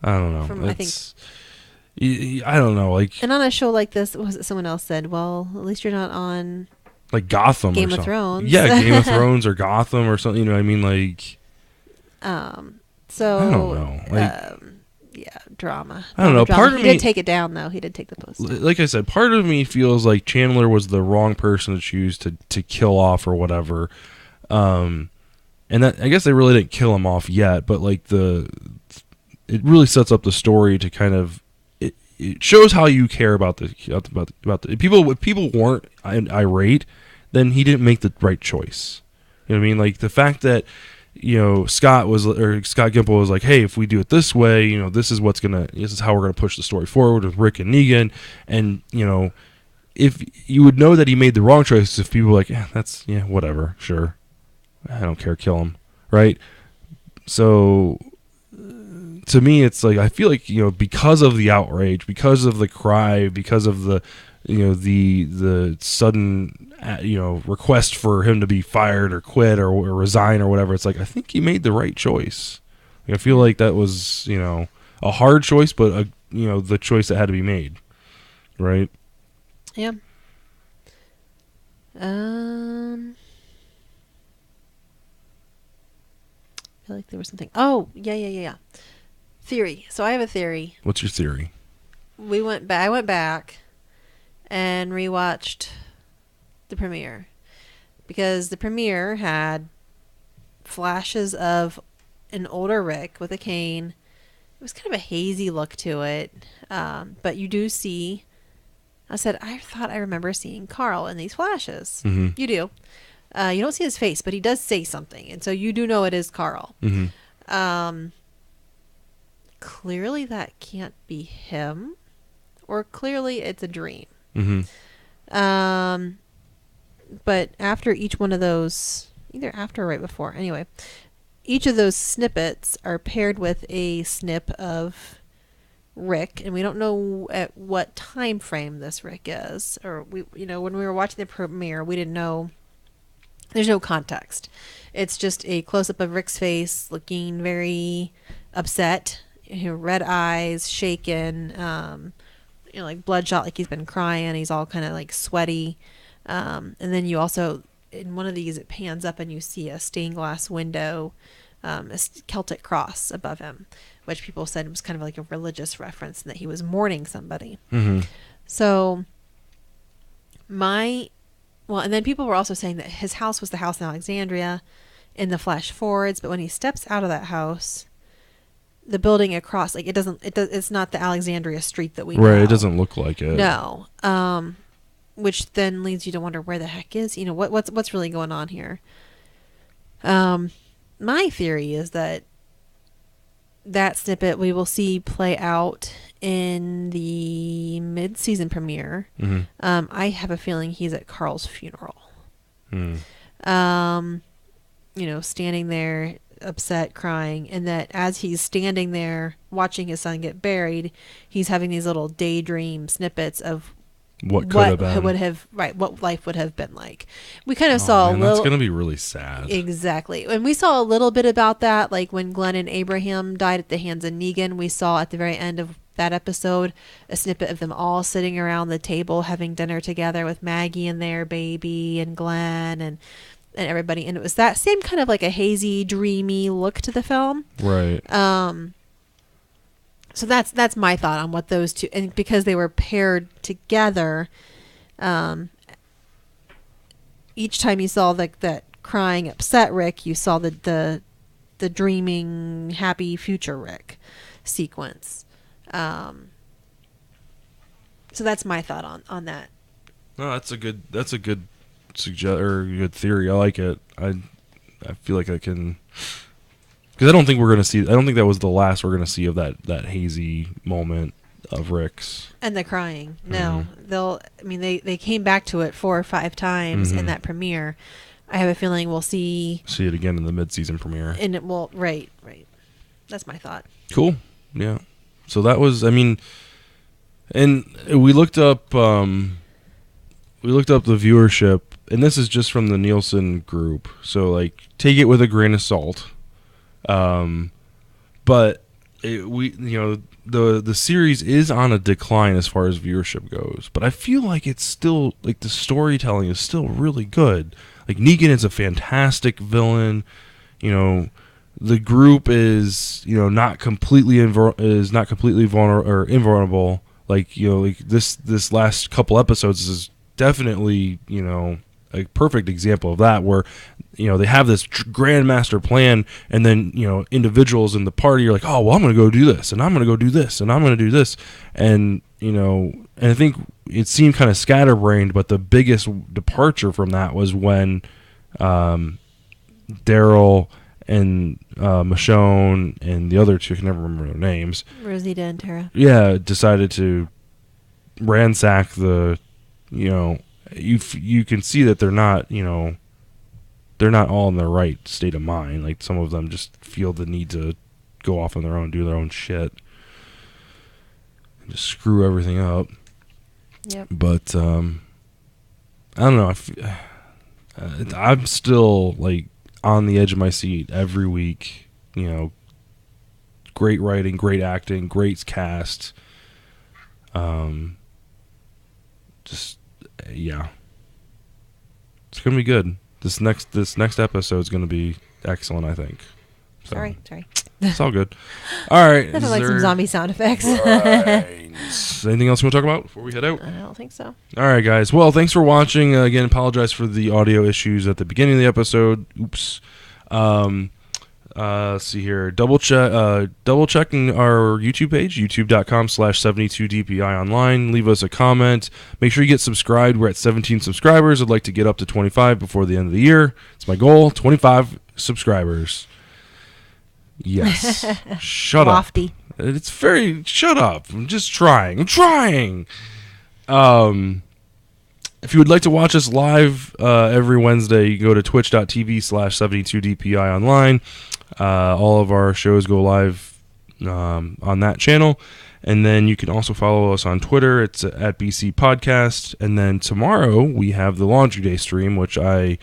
I don't know. I don't know. Like, and on a show like this, someone else said, well, at least you're not on, like, Gotham Game or of Thrones. Yeah, Game of Thrones or Gotham or something. You know what I mean? Like, so I don't know. Like, yeah, drama. I don't know. Drama. Part of he me did take it down, though. He did take the post. Like I said, part of me feels like Chandler was the wrong person to choose to kill off or whatever. And that, I guess they really didn't kill him off yet, but like it really sets up the story to kind of it shows how you care about the people. If people weren't irate, then he didn't make the right choice. You know what I mean? Like the fact that, you know, Scott Gimple was like, hey, if we do it this way, you know, this is how we're gonna push the story forward with Rick and Negan. And, you know, if you would know that he made the wrong choice if people were like, whatever, sure, I don't care, kill him, right? So to me, it's like, I feel like, you know, because of the outrage, because of the cry, because of the, you know, the sudden, you know, request for him to be fired or quit or resign or whatever, it's like, I think he made the right choice. Like, I feel like that was, you know, a hard choice, but you know, the choice that had to be made, right? Yeah. I feel like there was something. Oh, yeah. Theory. So I have a theory. What's your theory? I went back and rewatched the premiere, because the premiere had flashes of an older Rick with a cane. It was kind of a hazy look to it, but you do see, I thought I remember seeing Carl in these flashes. Mm-hmm. You do. You don't see his face, but he does say something, and so you do know it is Carl. Mm-hmm. Clearly that can't be him, or clearly it's a dream. Mm-hmm. But after each one of those, either after or right before, anyway, each of those snippets are paired with a snip of Rick, and we don't know at what time frame this Rick is, or when we were watching the premiere, we didn't know. There's no context. It's just a close up of Rick's face, looking very upset, red eyes, shaken, like bloodshot, like he's been crying. He's all kind of like sweaty, and then you also in one of these it pans up and you see a stained glass window, a Celtic cross above him, which people said was kind of like a religious reference and that he was mourning somebody. Mm-hmm. So and then people were also saying that his house was the house in Alexandria in the flash forwards, but when he steps out of that house, the building across, like it's not the Alexandria street that we know. Right, it doesn't look like it. No. Which then leads you to wonder where the heck is, what's really going on here. My theory is that snippet we will see play out in the mid-season premiere. Mm-hmm. I have a feeling he's at Carl's funeral. Standing there upset, crying, and that as he's standing there watching his son get buried, he's having these little daydream snippets of what could have been. What life would have been like. We kind of saw a little. That's going to be really sad. Exactly. And we saw a little bit about that, like when Glenn and Abraham died at the hands of Negan. We saw at the very end of that episode a snippet of them all sitting around the table having dinner together with Maggie and their baby and Glenn and everybody. And it was that same kind of like a hazy, dreamy look to the film. Right. So that's my thought on what those two, and because they were paired together, each time you saw that crying, upset Rick, you saw the dreaming, happy future Rick sequence. So that's my thought on that. No, that's a good good theory. I like it. I feel like I can. Because I don't think that was the last we're going to see of that hazy moment of Rick's. And the crying. No. Mm-hmm. They came back to it 4 or 5 times in that premiere. I have a feeling we'll see it again in the mid-season premiere. And it will, right. That's my thought. Cool. Yeah. So that was, and we looked up the viewership, and this is just from the Nielsen group. So like take it with a grain of salt. But the series is on a decline as far as viewership goes, but I feel like it's still, like, the storytelling is still really good. Like, Negan is a fantastic villain. The group is, not completely vulnerable or invulnerable. Like, this last couple episodes is definitely, a perfect example of that, where they have this grand master plan, and then individuals in the party are like, oh well, I'm gonna go do this, and I'm gonna go do this, and I'm gonna do this, and and I think it seemed kind of scatterbrained, but the biggest departure from that was when Daryl and Michonne and the other two, I can never remember their names, Rosita and Tara, decided to ransack the you can see that they're not all in the right state of mind. Like, some of them just feel the need to go off on their own, do their own shit, and just screw everything up. Yep. But I don't know. I'm still, like, on the edge of my seat every week. Great writing, great acting, great cast. Yeah, it's gonna be good. This next episode is gonna be excellent, I think. So, sorry. It's all good. All right. Nothing like some zombie sound effects. Right. Anything else you want to talk about before we head out? I don't think so. All right, guys. Well, thanks for watching. Again, apologize for the audio issues at the beginning of the episode. Oops. Let's see here. Double checking our YouTube page, youtube.com/72DPI online. Leave us a comment. Make sure you get subscribed. We're at 17 subscribers. I'd like to get up to 25 before the end of the year. It's my goal. 25 subscribers. Yes. Shut Lofty. up. It's very... Shut up. I'm just trying. If you would like to watch us live every Wednesday, you go to twitch.tv/72DPI online. All of our shows go live on that channel. And then you can also follow us on Twitter. It's at BC Podcast. And then tomorrow we have the Laundry Day stream, which I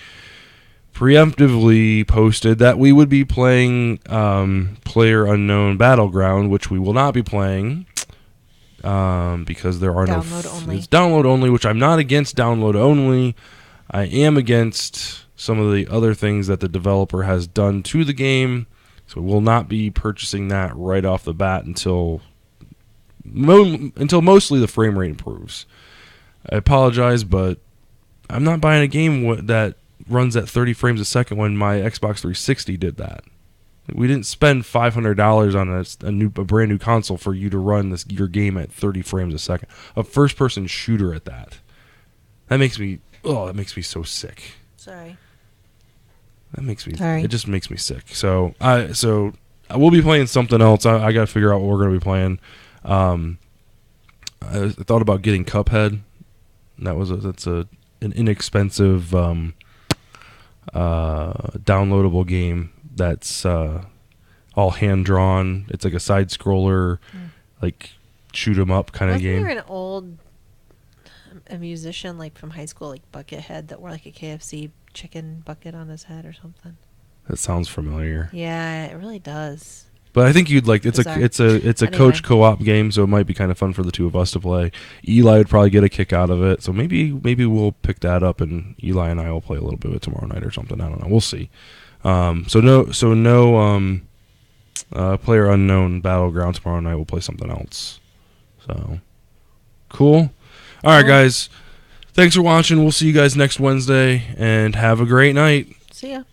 preemptively posted that we would be playing Player Unknown Battleground, which we will not be playing because there are Download only. It's download only, which I'm not against download only. I am against some of the other things that the developer has done to the game. So we will not be purchasing that right off the bat until mostly the frame rate improves. I apologize, but I'm not buying a game that runs at 30 frames a second when my Xbox 360 did that. We didn't spend $500 on a brand new console for you to run your game at 30 frames a second. A first-person shooter at that. That makes me so sick. Sorry. It just makes me sick. So I will be playing something else. I got to figure out what we're going to be playing. I thought about getting Cuphead. That's an inexpensive downloadable game that's all hand drawn. It's like a side scroller, like shoot 'em up kind of game. Wasn't there a musician like from high school, like Buckethead, that wore like a KFC chicken bucket on his head or something? That sounds familiar. Yeah, it really does. But I think you'd like it's Bizarre. a Anyway. coach co-op game, so it might be kind of fun for the two of us to play. Eli would probably get a kick out of it, so maybe we'll pick that up, and Eli and I will play a little bit of it tomorrow night or something. I don't know. We'll see. So no Player Unknown Battleground tomorrow night. We'll play something else. So cool. All right, guys. Thanks for watching. We'll see you guys next Wednesday, and have a great night. See ya.